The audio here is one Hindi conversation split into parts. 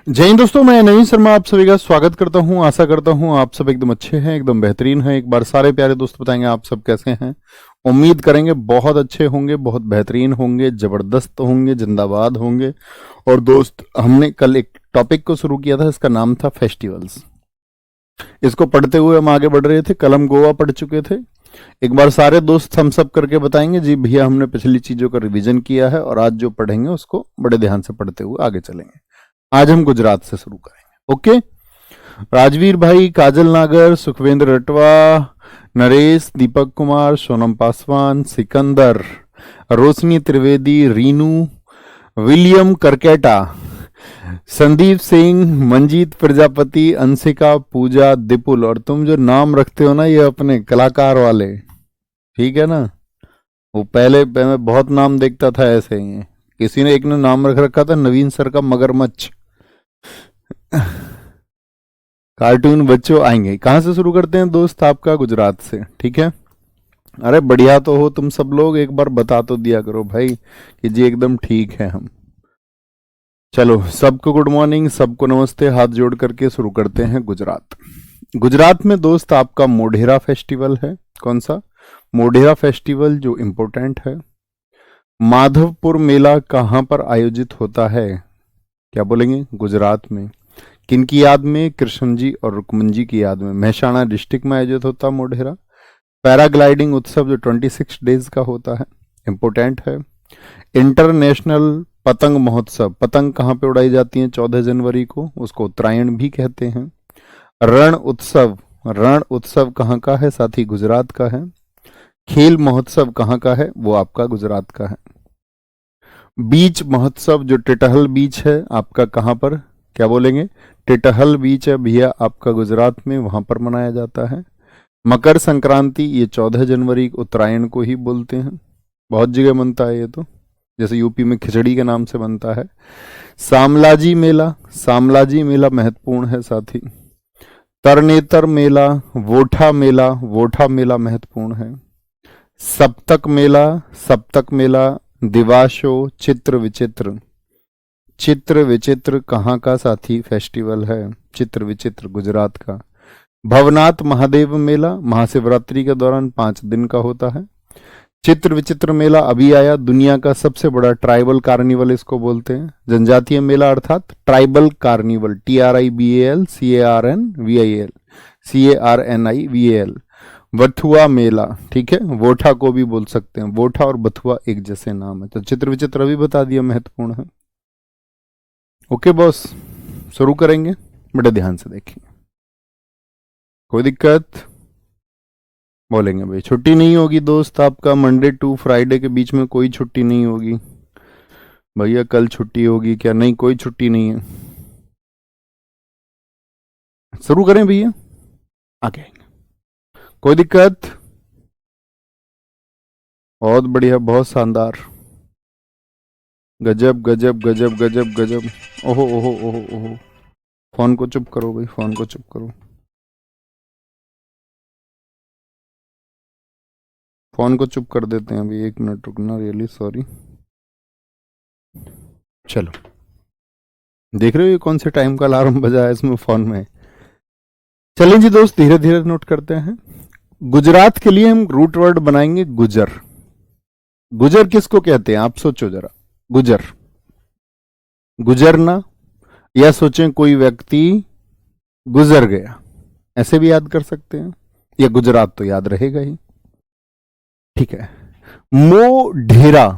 जय हिंद दोस्तों, मैं नवीन शर्मा आप सभी का स्वागत करता हूं। आशा करता हूं आप सब एकदम अच्छे हैं, एकदम बेहतरीन हैं। एक बार सारे प्यारे दोस्त बताएंगे आप सब कैसे हैं। उम्मीद करेंगे बहुत अच्छे होंगे, बहुत बेहतरीन होंगे, जबरदस्त होंगे, जिंदाबाद होंगे। और दोस्त, हमने कल एक टॉपिक को शुरू किया था, इसका नाम था फेस्टिवल्स। इसको पढ़ते हुए हम आगे बढ़ रहे थे। कल हम गोवा पढ़ चुके थे। एक बार सारे दोस्त हम सब करके बताएंगे जी भैया हमने पिछली चीजों का रिवीजन किया है, और आज जो पढ़ेंगे उसको बड़े ध्यान से पढ़ते हुए आगे चलेंगे। आज हम गुजरात से शुरू करेंगे। ओके, राजवीर भाई, काजल नागर, सुखवेंद्र रटवा, नरेश, दीपक कुमार, सोनम पासवान, सिकंदर, रोशनी त्रिवेदी, रीनू, विलियम करकेटा, संदीप सिंह, मंजीत प्रजापति, अंशिका, पूजा, दिपुल। और तुम जो नाम रखते हो ना, ये अपने कलाकार वाले, ठीक है ना। वो पहले मैं बहुत नाम देखता था ऐसे ही। किसी ने एक ने नाम रख रखा था नवीन सर का मगरमच्छ। कार्टून बच्चों आएंगे। कहां से शुरू करते हैं दोस्त? आपका गुजरात से, ठीक है। अरे बढ़िया तो हो तुम सब लोग, एक बार बता तो दिया करो भाई कि जी एकदम ठीक है हम। चलो, सबको गुड मॉर्निंग, सबको नमस्ते। हाथ जोड़ करके शुरू करते हैं। गुजरात, गुजरात में दोस्त आपका मोढेरा फेस्टिवल है। कौन सा? मोढेरा फेस्टिवल, जो इम्पोर्टेंट है। माधवपुर मेला कहां पर आयोजित होता है? क्या बोलेंगे? गुजरात में। किनकी याद में? कृष्ण जी और रुक्मन जी की याद में। महसाणा डिस्ट्रिक्ट में आयोजित होता मोढेरा। पैराग्लाइडिंग उत्सव जो 26 डेज का होता है, इंपोर्टेंट है। इंटरनेशनल पतंग महोत्सव, पतंग कहाँ पे उड़ाई जाती है 14 जनवरी को, उसको उत्तरायण भी कहते हैं। रण उत्सव, रण उत्सव कहाँ का है साथी? गुजरात का है। खेल महोत्सव कहाँ का है? वो आपका गुजरात का है। बीच महोत्सव जो टिटहल बीच है आपका, कहाँ पर? क्या बोलेंगे? टिटहल बीच है भैया आपका गुजरात में, वहां पर मनाया जाता है। मकर संक्रांति ये 14 जनवरी उत्तरायण को ही बोलते हैं। बहुत जगह बनता है ये तो, जैसे यूपी में खिचड़ी के नाम से बनता है। सामलाजी मेला, सामलाजी मेला महत्वपूर्ण है साथी। तरनेतर मेला, वोठा मेला, वोठा मेला महत्वपूर्ण है। सप्तक मेला, सप्तक मेला, दिवाशो, चित्र विचित्र, चित्र विचित्र कहाँ का साथी फेस्टिवल है? चित्र विचित्र गुजरात का। भवनाथ महादेव मेला महाशिवरात्रि के दौरान 5 दिन का होता है। चित्र विचित्र मेला अभी आया, दुनिया का सबसे बड़ा ट्राइबल कार्निवल इसको बोलते हैं। जनजातीय मेला अर्थात ट्राइबल कार्निवल, TRIBAL, वथुआ मेला, ठीक है। वोठा को भी बोल सकते हैं, वोठा और बथुआ एक जैसे नाम है। तो चित्र विचित्र अभी बता दिया, महत्वपूर्ण है। ओके बॉस, शुरू करेंगे, बड़े ध्यान से देखेंगे। कोई दिक्कत? बोलेंगे भाई छुट्टी नहीं होगी दोस्त आपका, मंडे टू फ्राइडे के बीच में कोई छुट्टी नहीं होगी। भैया कल छुट्टी होगी क्या? नहीं, कोई छुट्टी नहीं है। शुरू करें भैया, आगे आएंगे। कोई दिक्कत? बहुत बढ़िया, बहुत शानदार, गजब गजब गजब गजब गजब। ओहो ओहो ओहो ओहो, फोन को चुप करो भाई, फोन को चुप करो, फोन को चुप कर देते हैं अभी। 1 मिनट रुकना, रियली सॉरी। चलो, देख रहे हो ये कौन से टाइम का अलार्म बजा है इसमें फोन में। चलिए जी दोस्त, धीरे धीरे नोट करते हैं। गुजरात के लिए हम रूट वर्ड बनाएंगे गुजर। गुजर किसको कहते हैं आप सोचो जरा। गुजर, गुजरना, या सोचें कोई व्यक्ति गुजर गया, ऐसे भी याद कर सकते हैं, या गुजरात तो याद रहेगा ही, ठीक है। मोढेरा,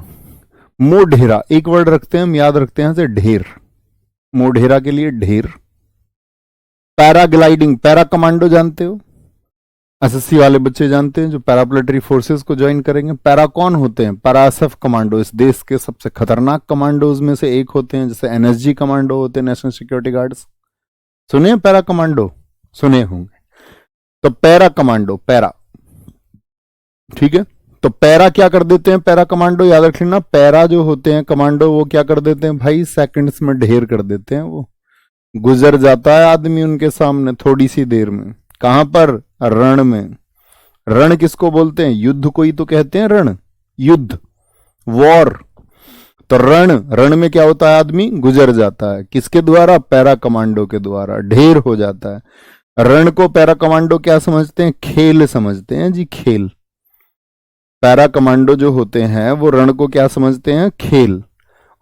मोढेरा एक वर्ड रखते हैं हम, याद रखते हैं से ढेर। मोढेरा के लिए ढेर। पैराग्लाइडिंग, पैरा कमांडो जानते हो? एसएससी वाले बच्चे जानते हैं जो पैरामिलिट्री फोर्सेस को ज्वाइन करेंगे। पैरा कौन होते हैं? परासफ कमांडो, इस देश के सबसे खतरनाक कमांडोज में से एक होते हैं। जैसे एनएसजी कमांडो होते हैं, नेशनल सिक्योरिटी गार्ड्स, सुने पैरा कमांडो? सुने होंगे। तो पैरा कमांडो, पैरा, ठीक है। तो पैरा क्या कर देते हैं? पैरा कमांडो याद रख लेना। पैरा जो होते हैं कमांडो, वो क्या कर देते हैं भाई? सेकंड्स में ढेर कर देते हैं। वो गुजर जाता है आदमी उनके सामने थोड़ी सी देर में। कहां पर? रण में। रण किसको बोलते हैं? युद्ध को ही तो कहते हैं रण, युद्ध, वॉर। तो रण, रण में क्या होता है, आदमी गुजर जाता है, किसके द्वारा, पैरा कमांडो के द्वारा, ढेर हो जाता है। रण को पैरा कमांडो क्या समझते हैं, खेल समझते हैं जी, खेल। पैरा कमांडो जो होते हैं वो रण को क्या समझते हैं, खेल।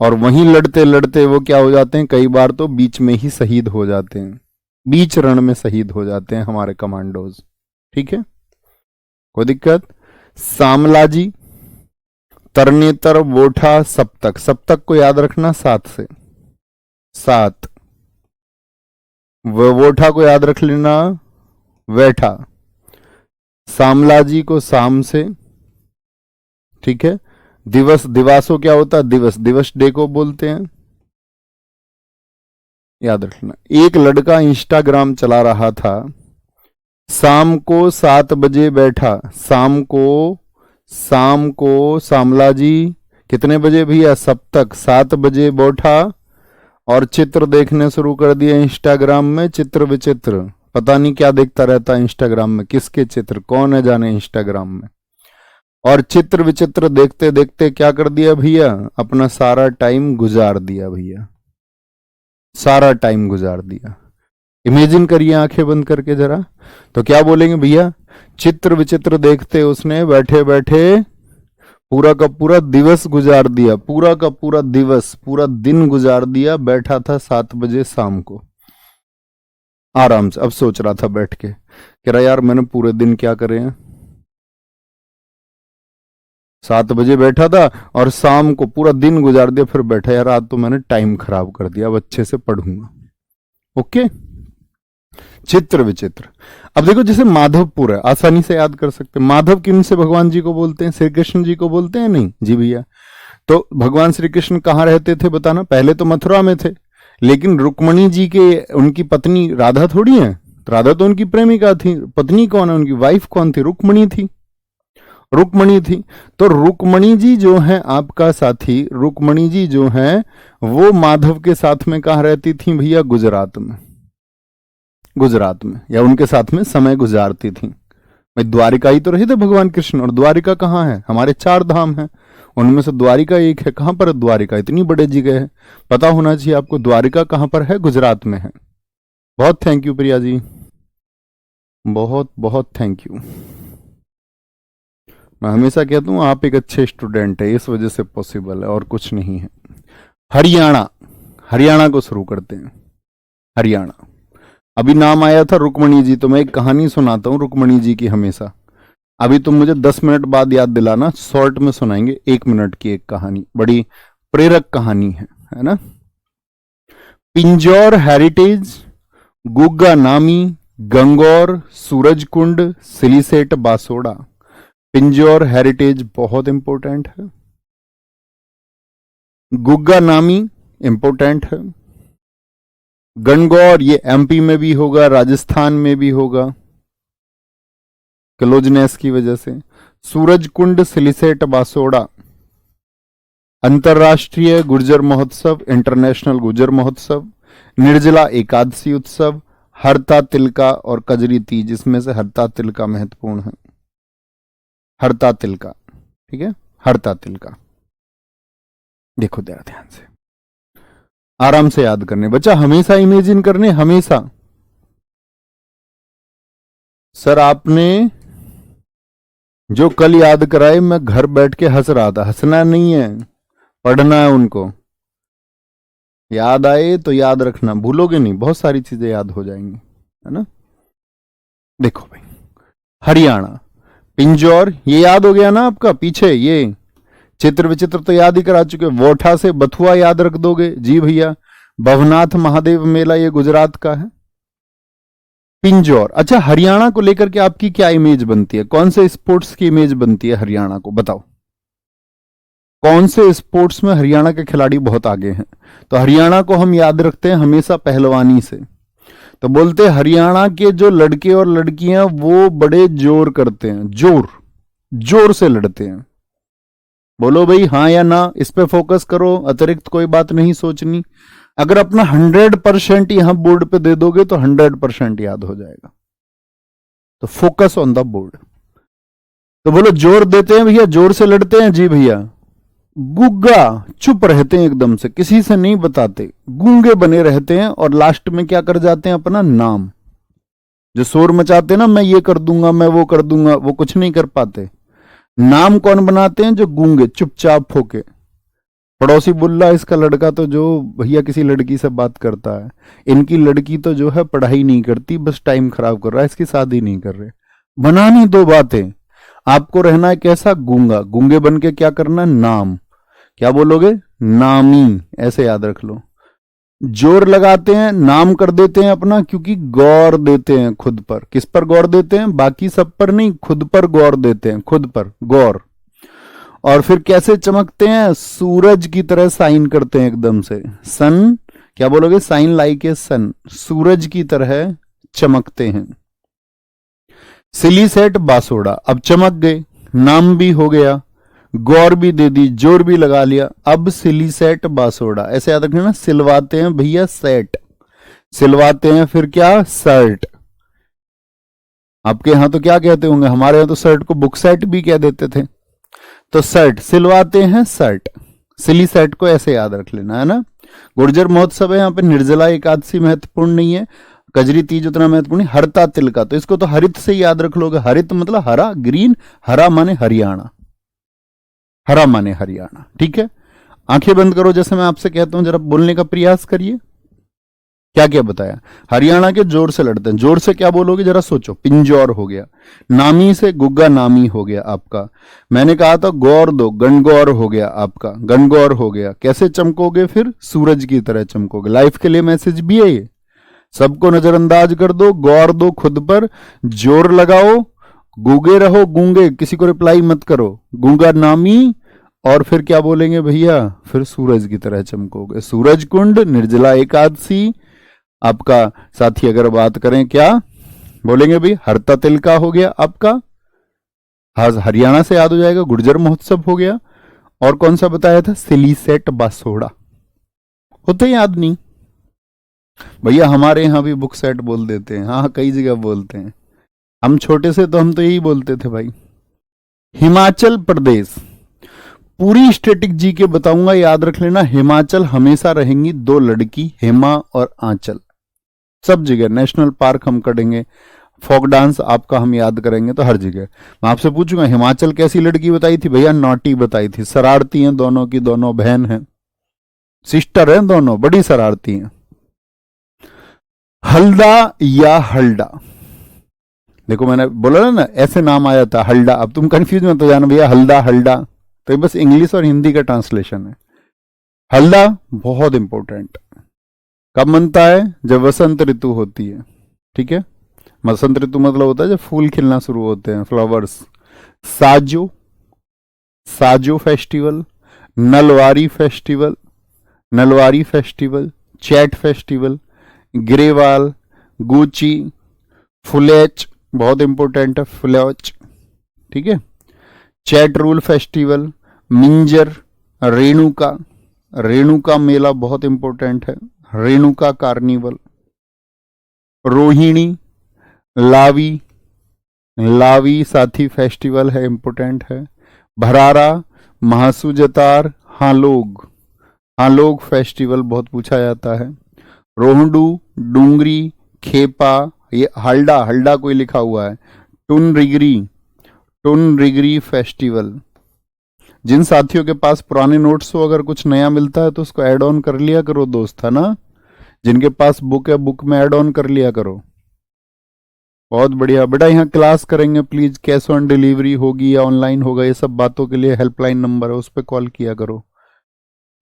और वहीं लड़ते लड़ते वो क्या हो जाते हैं, कई बार तो बीच में ही शहीद हो जाते हैं, बीच रण में शहीद हो जाते हैं हमारे कमांडोज। ठीक है, कोई दिक्कत। सामलाजी, तरनेतर, वोठा, सप्तक। सप्तक को याद रखना 7 से, 7। वोठा को याद रख लेना वैठा। सामलाजी को शाम से, ठीक है। दिवस, दिवासो क्या होता है, दिवस, दिवस डे को बोलते हैं, याद रखना। एक लड़का इंस्टाग्राम चला रहा था, शाम को 7 बजे बैठा, शाम को सामलाजी कितने बजे भैया, सप्तक 7 बजे बैठा और चित्र देखने शुरू कर दिए इंस्टाग्राम में, चित्र विचित्र, पता नहीं क्या देखता रहता है इंस्टाग्राम में, किसके चित्र, कौन है जाने इंस्टाग्राम में। और चित्र विचित्र देखते देखते क्या कर दिया भैया, अपना सारा टाइम गुजार दिया भैया, सारा टाइम गुजार दिया। इमेजिन करिए आंखें बंद करके जरा, तो क्या बोलेंगे भैया, चित्र विचित्र देखते उसने बैठे बैठे पूरा का पूरा दिवस गुजार दिया, पूरा का पूरा दिवस, पूरा दिन गुजार दिया, बैठा था 7 बजे शाम को आराम से। अब सोच रहा था बैठ के, कह रहा यार मैंने पूरे दिन क्या करे हैं, 7 बजे बैठा था और शाम को पूरा दिन गुजार दिया, फिर बैठा यार आज तो मैंने टाइम खराब कर दिया, अब अच्छे से पढ़ूंगा। ओके, चित्र विचित्र। अब देखो जैसे माधवपुर है, आसानी से याद कर सकते हैं। माधव किन से भगवान जी को बोलते हैं, श्री कृष्ण जी को बोलते हैं, नहीं जी भैया। तो भगवान श्री कृष्ण कहाँ रहते थे बताना, पहले तो मथुरा में थे, लेकिन रुक्मणी जी के, उनकी पत्नी राधा थोड़ी है, राधा तो उनकी प्रेमिका थी, पत्नी कौन है उनकी, वाइफ कौन थी, रुक्मणी थी, रुक्मणी थी। तो रुक्मणी जी जो है आपका साथी, रुक्मणी जी जो है वो माधव के साथ में कहाँ रहती थी भैया, गुजरात में, गुजरात में, या उनके साथ में समय गुजारती थी। भाई द्वारिका ही तो रहे थे भगवान कृष्ण, और द्वारिका कहाँ है, हमारे 4 धाम है, उनमें से द्वारिका एक है। कहां पर द्वारिका, इतनी बड़ी जगह है, पता होना चाहिए आपको द्वारिका कहां पर है, गुजरात में है। बहुत थैंक यू प्रिया जी, बहुत बहुत थैंक यू। मैं हमेशा कहता हूं आप एक अच्छे स्टूडेंट है, इस वजह से पॉसिबल है और कुछ नहीं है। हरियाणा, हरियाणा को शुरू करते हैं। हरियाणा, अभी नाम आया था रुक्मणी जी, तो मैं एक कहानी सुनाता हूं रुक्मणी जी की हमेशा। अभी तुम मुझे 10 मिनट बाद याद दिलाना, शॉर्ट में सुनाएंगे, 1 मिनट की एक कहानी, बड़ी प्रेरक कहानी है ना। पिंजौर हेरिटेज, गुग्गा नामी, गंगौर, सूरजकुंड, सिलीसेट, बासोड़ा। पिंजौर हेरिटेज बहुत इंपॉर्टेंट है, गुग्गा नामी इंपॉर्टेंट है, गणगौर ये एमपी में भी होगा, राजस्थान में भी होगा क्लोजनेस की वजह से। सूरजकुंड, सिलीसेट, बासोड़ा। अंतरराष्ट्रीय गुर्जर महोत्सव, इंटरनेशनल गुर्जर महोत्सव, निर्जला एकादशी उत्सव, हरता तिलका और कजरी तीज। इसमें से हरता तिलका महत्वपूर्ण है, हरता तिलका, ठीक है, हरता तिलका। देखो जरा ध्यान से, आराम से याद करने, बच्चा हमेशा इमेजिन करने, हमेशा। सर आपने जो कल याद कराए मैं घर बैठ के हंस रहा था, हंसना नहीं है, पढ़ना है उनको। याद आए तो याद रखना, भूलोगे नहीं, बहुत सारी चीजें याद हो जाएंगी, है ना। देखो भाई, हरियाणा, पिंजौर ये याद हो गया ना आपका, पीछे ये चित्र विचित्र तो याद ही करा चुके। वोठा से बथुआ याद रख दोगे, जी भैया। भवनाथ महादेव मेला ये गुजरात का है। पिंजौर, अच्छा हरियाणा को लेकर के आपकी क्या इमेज बनती है, कौन से स्पोर्ट्स की इमेज बनती है हरियाणा को, बताओ कौन से स्पोर्ट्स में हरियाणा के खिलाड़ी बहुत आगे हैं। तो हरियाणा को हम याद रखते हैं हमेशा पहलवानी से, तो बोलते हैं हरियाणा के जो लड़के और लड़कियां वो बड़े जोर करते हैं, जोर, जोर से लड़ते हैं। बोलो भाई हाँ या ना, इस पे फोकस करो, अतिरिक्त कोई बात नहीं सोचनी। अगर अपना 100% यहां बोर्ड पे दे दोगे तो 100% याद हो जाएगा। तो फोकस ऑन द बोर्ड। तो बोलो जोर देते हैं भैया, जोर से लड़ते हैं, जी भैया। गुग्गा, चुप रहते हैं एकदम से, किसी से नहीं बताते, गूंगे बने रहते हैं और लास्ट में क्या कर जाते हैं, अपना नाम, जो शोर मचाते हैं ना, मैं ये कर दूंगा, मैं वो कर दूंगा, वो कुछ नहीं कर पाते। नाम कौन बनाते हैं, जो गूंगे चुपचाप होके। पड़ोसी बोल रहा है इसका लड़का तो जो भैया किसी लड़की से बात करता है, इनकी लड़की तो जो है पढ़ाई नहीं करती, बस टाइम खराब कर रहा है, इसकी शादी नहीं कर रहे। बनानी दो बातें। आपको रहना है कैसा, गूंगा, गूंगे बन के क्या करना, नाम, क्या बोलोगे, नामी, ऐसे याद रख लो। जोर लगाते हैं, नाम कर देते हैं अपना, क्योंकि गौर देते हैं खुद पर। किस पर गौर देते हैं, बाकी सब पर नहीं, खुद पर गौर देते हैं, खुद पर गौर। और फिर कैसे चमकते हैं, सूरज की तरह साइन करते हैं एकदम से, सन, क्या बोलोगे, साइन लाइक ए सन, सूरज की तरह चमकते हैं। सिलीसेट बासोड़ा, अब चमक गए, नाम भी हो गया, गौर भी दे दी, जोर भी लगा लिया, अब सिलीसेट बासोड़ा, ऐसे याद रखना, सिलवाते हैं भैया सेट, सिलवाते हैं फिर क्या, शर्ट। आपके यहां तो क्या कहते होंगे, हमारे यहां तो शर्ट को बुक सेट भी कह देते थे। तो शर्ट, सिलवाते हैं शर्ट, सिली सेट को ऐसे याद रख लेना है ना। गुर्जर महोत्सव है, यहाँ पे निर्जला एकादशी महत्वपूर्ण नहीं है, कजरी तीज उतना महत्वपूर्ण नहीं, हरता तिलका, तो इसको तो हरित से ही याद रख लोगे। हरित मतलब हरा, ग्रीन, हरा माने हरियाणा, हरा माने हरियाणा, ठीक है। आंखें बंद करो, जैसे मैं आपसे कहता हूं, जरा बोलने का प्रयास करिए। क्या क्या बताया, हरियाणा के जोर से लड़ते हैं, जोर से क्या बोलोगे, जरा सोचो, पिंजौर हो गया, नामी से गुग्गा नामी हो गया आपका। मैंने कहा था गौर दो, गणगौर हो गया आपका, गणगौर हो गया। कैसे चमकोगे, फिर सूरज की तरह चमकोगे। लाइफ के लिए मैसेज भी है ये, सबको नजरअंदाज कर दो, गौर दो खुद पर, जोर लगाओ, गूंगे रहो, गूंगे, किसी को रिप्लाई मत करो, गूंगा नामी, और फिर क्या बोलेंगे भैया, फिर सूरज की तरह चमकोगे। सूरज कुंड, निर्जला एकादशी आपका। साथी अगर बात करें, क्या बोलेंगे भाई, हरता तिलका हो गया आपका, हरियाणा से याद हो जाएगा, गुर्जर महोत्सव हो गया, और कौन सा बताया था, सिलीसेट बासोड़ा, होते याद नहीं भैया, हमारे यहां भी बुक सेट बोल देते हैं, हाँ कई जगह बोलते हैं। हम छोटे से तो हम तो यही बोलते थे भाई। हिमाचल प्रदेश, पूरी स्टैटिक जी के बताऊंगा, याद रख लेना। हिमाचल हमेशा रहेंगी दो लड़की, हेमा और आंचल, सब जगह। नेशनल पार्क हम करेंगे, फोक डांस आपका हम याद करेंगे, तो हर जगह मैं आपसे पूछूंगा हिमाचल कैसी लड़की बताई थी भैया, नॉटी बताई थी, शरारती हैं दोनों की दोनों बहन हैं, सिस्टर हैं दोनों, बड़ी शरारती हैं। हल्दा या हल्डा, देखो मैंने बोला ना ऐसे नाम आया था हल्डा, अब तुम कंफ्यूज मत हो जाना भैया, हल्दा हल्डा, तो ये बस इंग्लिश और हिंदी का ट्रांसलेशन है। हल्दा बहुत इंपॉर्टेंट, कब मनता है, जब वसंत ऋतु होती है, ठीक है। वसंत ऋतु मतलब होता है जब फूल खिलना शुरू होते हैं, flowers. Sajo, Sajo festival, Nalwari festival, Nalwari festival, Chait festival, ग्रेवाल, गुची, फुलेच, बहुत इंपॉर्टेंट है फुलेच, ठीक है। चैट रूल फेस्टिवल, मिंजर, रेणुका, रेणुका मेला बहुत इंपॉर्टेंट है, रेणुका कार्निवल, रोहिणी, लावी, लावी साथी फेस्टिवल है, इंपॉर्टेंट है। भरारा, महासुजतार, हालोग, हालोग फेस्टिवल बहुत पूछा जाता है। रोहडू, डूंगरी, खेपा, ये हल्डा, हल्डा कोई लिखा हुआ है, टुनरिगरी, टुनरिगरी फेस्टिवल। जिन साथियों के पास पुराने नोट्स हो, अगर कुछ नया मिलता है तो उसको ऐड ऑन कर लिया करो दोस्त, है ना। जिनके पास बुक है, बुक में ऐड ऑन कर लिया करो। बहुत बढ़िया बेटा, यहाँ क्लास करेंगे प्लीज, कैश ऑन डिलीवरी होगी या ऑनलाइन होगा, ये सब बातों के लिए हेल्पलाइन नंबर है, उस पर कॉल किया करो।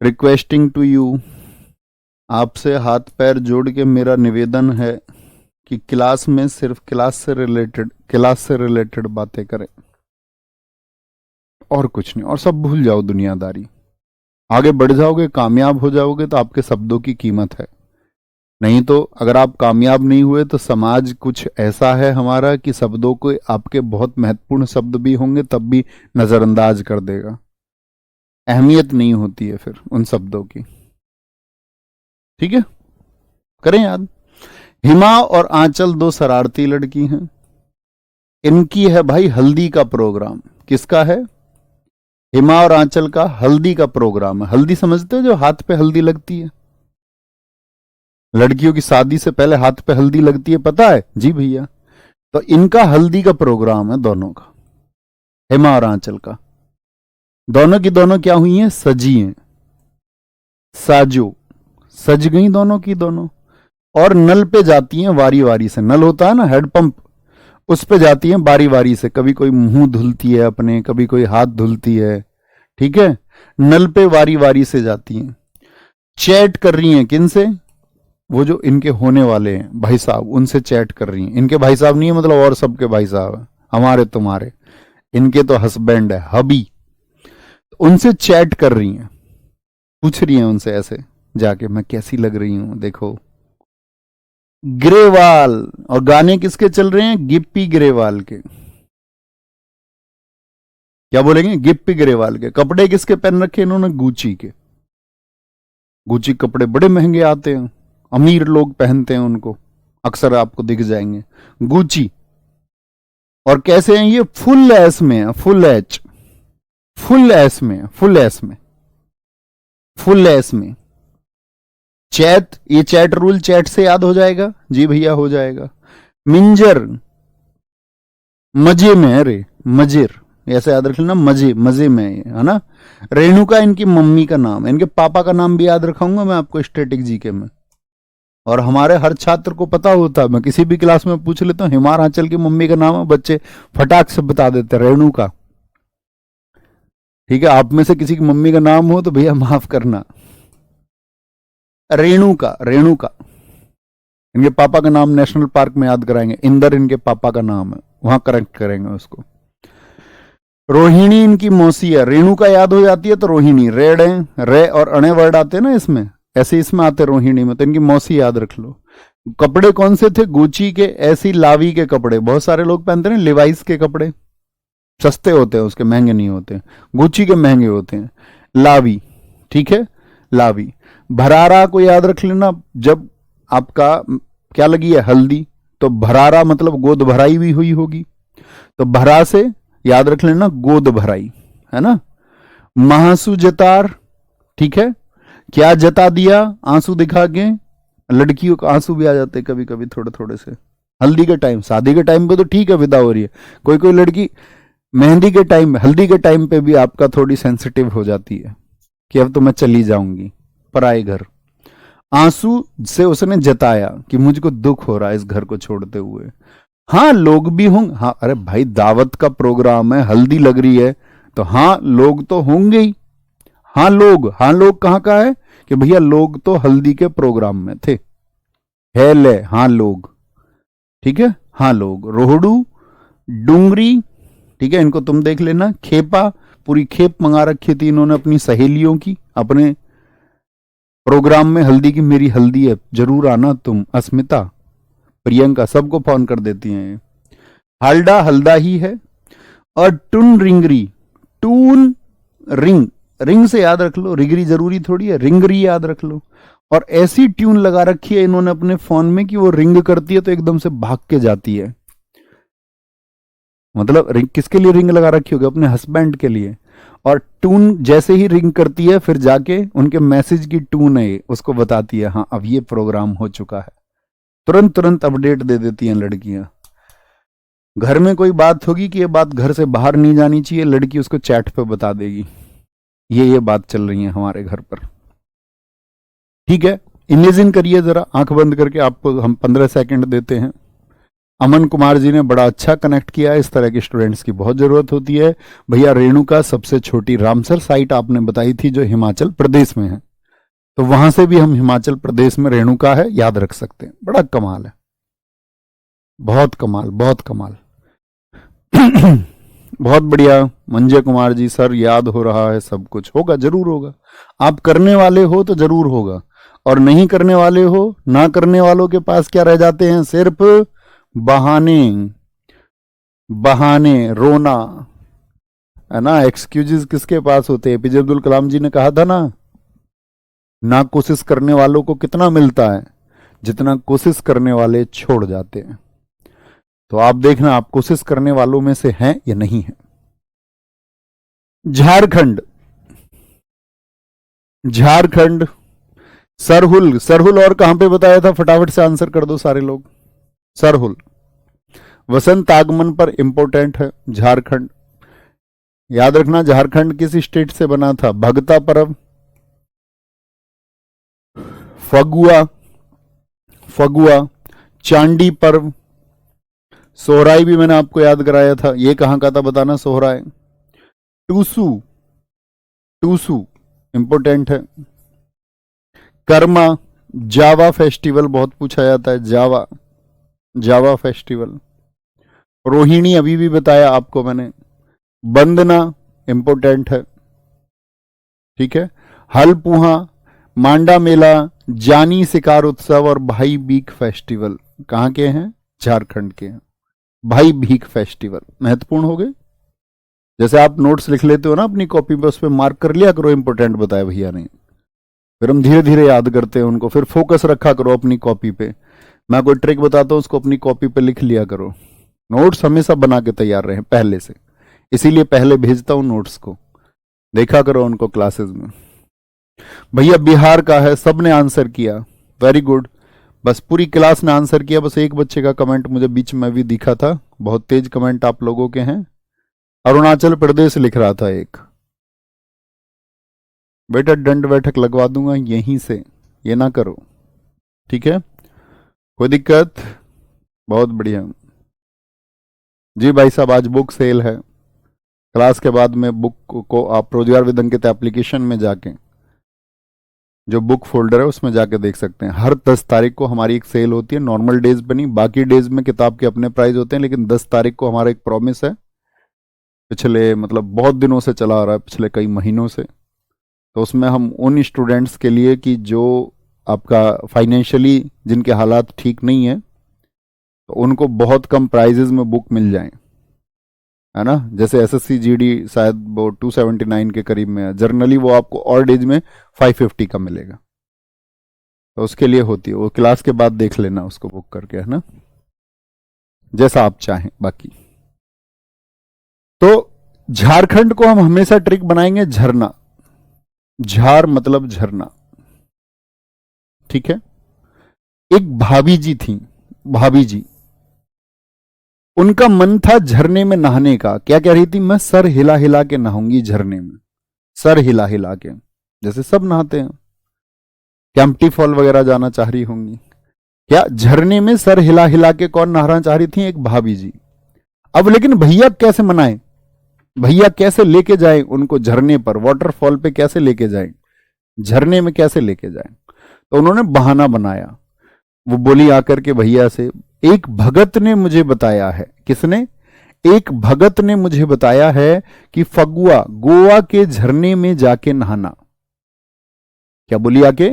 रिक्वेस्टिंग टू यू, आपसे हाथ पैर जोड़ के मेरा निवेदन है कि क्लास में सिर्फ क्लास से रिलेटेड बातें करें, और कुछ नहीं, और सब भूल जाओ दुनियादारी। आगे बढ़ जाओगे, कामयाब हो जाओगे तो आपके शब्दों की कीमत है, नहीं तो अगर आप कामयाब नहीं हुए तो समाज कुछ ऐसा है हमारा कि शब्दों को, आपके बहुत महत्वपूर्ण शब्द भी होंगे तब भी नजरअंदाज कर देगा, अहमियत नहीं होती है फिर उन शब्दों की, ठीक है। करें याद, हिमा और आंचल दो शरारती लड़की हैं, इनकी है भाई हल्दी का प्रोग्राम। किसका है, हिमा और आंचल का हल्दी का प्रोग्राम है। हल्दी समझते हो, जो हाथ पे हल्दी लगती है, लड़कियों की शादी से पहले हाथ पे हल्दी लगती है, पता है? जी भैया। तो इनका हल्दी का प्रोग्राम है दोनों का, हिमा और आंचल का। दोनों की दोनों क्या हुई हैं? सजी हैं, साजो, सज गई दोनों की दोनों। और नल पे जाती हैं वारी वारी से। नल होता है ना, हैंडपंप, उस पे जाती हैं बारी बारी से। कभी कोई मुंह धुलती है अपने, कभी कोई हाथ धुलती है, ठीक है? नल पे वारी वारी से जाती हैं। चैट कर रही हैं किन से? वो जो इनके होने वाले हैं भाई साहब, उनसे चैट कर रही हैं। इनके भाई साहब नहीं है, मतलब और सबके भाई साहब है, हमारे तुम्हारे। इनके तो हस्बैंड है, हबी। उनसे चैट कर रही हैं, पूछ रही हैं उनसे ऐसे जाके, मैं कैसी लग रही हूं, देखो। ग्रेवाल। और गाने किसके चल रहे हैं? गिप्पी ग्रेवाल के। क्या बोलेंगे? गिप्पी ग्रेवाल के। कपड़े किसके पहन रखे इन्होंने? गुची के। गुची कपड़े बड़े महंगे आते हैं, अमीर लोग पहनते हैं उनको, अक्सर आपको दिख जाएंगे। गुची। और कैसे हैं ये? फुल एस में है, फुल एच, फुल एस में, फुल एस में, फुल एस में। चैट, ये चैट रूल चैट से याद हो जाएगा। जी भैया हो जाएगा। मिंजर, मजे में है रे, मजेर, ऐसे याद रख लेना, मजे, मजे में है ना। रेणुका इनकी मम्मी का नाम है। इनके पापा का नाम भी याद रखाऊंगा मैं आपको स्टैटिक जीके में। और हमारे हर छात्र को पता होता है, मैं किसी भी क्लास में पूछ लेता हूँ हिमार आंचल की मम्मी का नाम है, बच्चे फटाक से बता देते हैं, रेणुका। ठीक है, आप में से किसी की मम्मी का नाम हो तो भैया माफ करना। रेणुका, रेणुका। इनके पापा का नाम नेशनल पार्क में याद कराएंगे, इंदर इनके पापा का नाम है, वहां करेक्ट करेंगे उसको। रोहिणी इनकी मौसी है। रेणुका याद हो जाती है तो रोहिणी, रेड है, रे और अणे वर्ड आते हैं ना इसमें, ऐसे इसमें आते रोहिणी में, तो इनकी मौसी याद रख लो। कपड़े कौन से थे? गुची के, ऐसी लावी के कपड़े। बहुत सारे लोग पहनते हैं लिवाइस के कपड़े, सस्ते होते हैं उसके, महंगे नहीं होते। गुची के महंगे होते हैं। लावी, ठीक है, लावी। भरारा को याद रख लेना, जब आपका क्या लगी है? हल्दी, तो भरारा मतलब गोद भराई भी हुई होगी, तो भरा से याद रख लेना गोद भराई, है ना। महासु जतार, ठीक है, क्या जता दिया? आंसू दिखा के। लड़कियों को आंसू भी आ जाते कभी कभी थोड़े थोड़े से, हल्दी के टाइम। शादी के टाइम पे तो ठीक है, विदा हो रही है, कोई कोई लड़की मेहंदी के टाइम, हल्दी के टाइम पे भी आपका थोड़ी सेंसिटिव हो जाती है कि अब तो मैं चली जाऊंगी पराए घर। आंसू से उसने जताया कि मुझको दुख हो रहा है इस घर को छोड़ते हुए। हाँ लोग भी होंगे, हाँ, अरे भाई दावत का प्रोग्राम है, हल्दी लग रही है, तो हाँ लोग तो होंगे ही। हाँ लोग, हाँ लोग कहाँ का है कि भैया लोग तो हल्दी के प्रोग्राम में थे, है ले, हाँ लोग, ठीक है, हाँ लोग। रोहड़ू, डूंगरी, ठीक है, इनको तुम देख लेना। खेपा, पूरी खेप मंगा रखी थी इन्होंने अपनी सहेलियों की, अपने प्रोग्राम में हल्दी की, मेरी हल्दी है जरूर आना तुम। अस्मिता, प्रियंका, सबको फोन कर देती हैं। हालडा, हल्दा ही है। और twin Ringri, twin ring, ring से याद रख लो, रिगरी जरूरी थोड़ी है, रिंगरी याद रख लो। और ऐसी ट्यून लगा रखी है इन्होंने अपने फोन में कि वो रिंग करती है तो एकदम से भाग के जाती है। मतलब रिंग किसके लिए रिंग लगा रखी होगी? अपने हस्बैंड के लिए। और टून जैसे ही रिंग करती है फिर जाके उनके मैसेज की टून है उसको बताती है, हाँ अब ये प्रोग्राम हो चुका है। तुरंत तुरंत अपडेट दे देती हैं लड़कियां। घर में कोई बात होगी कि ये बात घर से बाहर नहीं जानी चाहिए, लड़की उसको चैट पे बता देगी, ये बात चल रही है हमारे घर पर। ठीक है, इमेजिन करिए जरा आंख बंद करके, आपको हम 15 सेकंड देते हैं। अमन कुमार जी ने बड़ा अच्छा कनेक्ट किया है, इस तरह के स्टूडेंट्स की बहुत जरूरत होती है। भैया रेणुका सबसे छोटी रामसर साइट आपने बताई थी जो हिमाचल प्रदेश में है, तो वहां से भी हम हिमाचल प्रदेश में रेणुका है याद रख सकते हैं। बड़ा कमाल है, बहुत कमाल, बहुत कमाल। बहुत बढ़िया मंजय कुमार जी, सर याद हो रहा है सब कुछ, होगा, जरूर होगा। आप करने वाले हो तो जरूर होगा, और नहीं करने वाले हो, ना करने वालों के पास क्या रह जाते हैं? सिर्फ बहाने, बहाने, रोना, है ना। एक्सक्यूजेस किसके पास होते हैं? एपीजे अब्दुल कलाम जी ने कहा था ना कोशिश करने वालों को कितना मिलता है, जितना कोशिश करने वाले छोड़ जाते हैं। तो आप देखना आप कोशिश करने वालों में से हैं या नहीं है। झारखंड, झारखंड। सरहुल, सरहुल और कहां पे बताया था, फटाफट से आंसर कर दो सारे लोग। सरहुल वसंत आगमन पर इंपॉर्टेंट है। झारखंड, याद रखना झारखंड किस स्टेट से बना था। भगता पर्व, फगुआ, फगुआ, चांडी पर्व, सोहराई भी मैंने आपको याद कराया था, ये कहां का था बताना सोहराय। टूसू, टूसू इंपॉर्टेंट है। कर्मा, जावा फेस्टिवल बहुत पूछा जाता है, जावा, जावा फेस्टिवल। रोहिणी अभी भी बताया आपको मैंने। वंदना इंपॉर्टेंट है, ठीक है। हलपुहा, मांडा मेला, जानी शिकार उत्सव और भाई बीक फेस्टिवल कहां के हैं, झारखंड के हैं। भाई भीख फेस्टिवल महत्वपूर्ण हो गए। जैसे आप नोट्स लिख लेते हो ना अपनी कॉपी पे, उस पर मार्क कर लिया करो इंपॉर्टेंट बताया भैया ने, फिर हम धीरे धीरे याद करते हैं उनको। फिर फोकस रखा करो अपनी कॉपी पे। मैं कोई ट्रिक बताता हूं उसको अपनी कॉपी पे लिख लिया करो। नोट्स हमेशा बना के तैयार रहे पहले से, इसीलिए पहले भेजता हूं नोट्स को, देखा करो उनको क्लासेस में। भैया बिहार का है, सबने आंसर किया, वेरी गुड। बस पूरी क्लास ने आंसर किया, बस एक बच्चे का कमेंट मुझे बीच में भी दिखा था, बहुत तेज कमेंट आप लोगों के हैं। अरुणाचल प्रदेश लिख रहा था एक। बेटा दंड बैठक लगवा दूंगा यहीं से, ये ना करो, ठीक है, कोई दिक्कत। बहुत बढ़िया जी भाई साहब, आज बुक सेल है। क्लास के बाद में बुक को आप रोजगार विद अंकित एप्लीकेशन में जाके जो बुक फोल्डर है उसमें जाके देख सकते हैं। हर 10 तारीख को हमारी एक सेल होती है, नॉर्मल डेज पे नहीं, बाकी डेज में किताब के अपने प्राइस होते हैं, लेकिन 10 तारीख को हमारा एक प्रॉमिस है, पिछले मतलब बहुत दिनों से चला आ रहा है, पिछले कई महीनों से। तो उसमें हम उन स्टूडेंट्स के लिए कि जो आपका फाइनेंशियली जिनके हालात ठीक नहीं है, तो उनको बहुत कम प्राइजेज में बुक मिल जाए, है ना। जैसे एसएससी जीडी शायद वो 279 के करीब में है, जर्नली वो आपको और डेज में 550 का मिलेगा। तो उसके लिए होती है वो, क्लास के बाद देख लेना उसको बुक करके, है ना, जैसा आप चाहें। बाकी तो झारखंड को हम हमेशा ट्रिक बनाएंगे झरना, झार मतलब झरना, ठीक है। एक भाभी जी थी, भाभी जी, उनका मन था झरने में नहाने का। क्या कह रही थी, मैं सर हिला हिला के नहाऊंगी झरने में, सर हिला हिला के, जैसे सब नहाते हैं। कैंपटी फॉल वगैरह जाना चाह रही होंगी। क्या झरने में सर हिला हिला के कौन नहाना चाह रही थी, एक भाभी जी। अब लेकिन भैया कैसे मनाएं, भैया कैसे लेके जाएं उनको झरने पर, वाटरफॉल पे कैसे लेके जाएं, झरने में कैसे लेके जाएं। तो उन्होंने बहाना बनाया। वो बोली आकर के भैया से, एक भगत ने मुझे बताया है। किसने, एक भगत ने मुझे बताया है कि फगुआ गोवा के झरने में जाके नहाना। क्या बोली आके,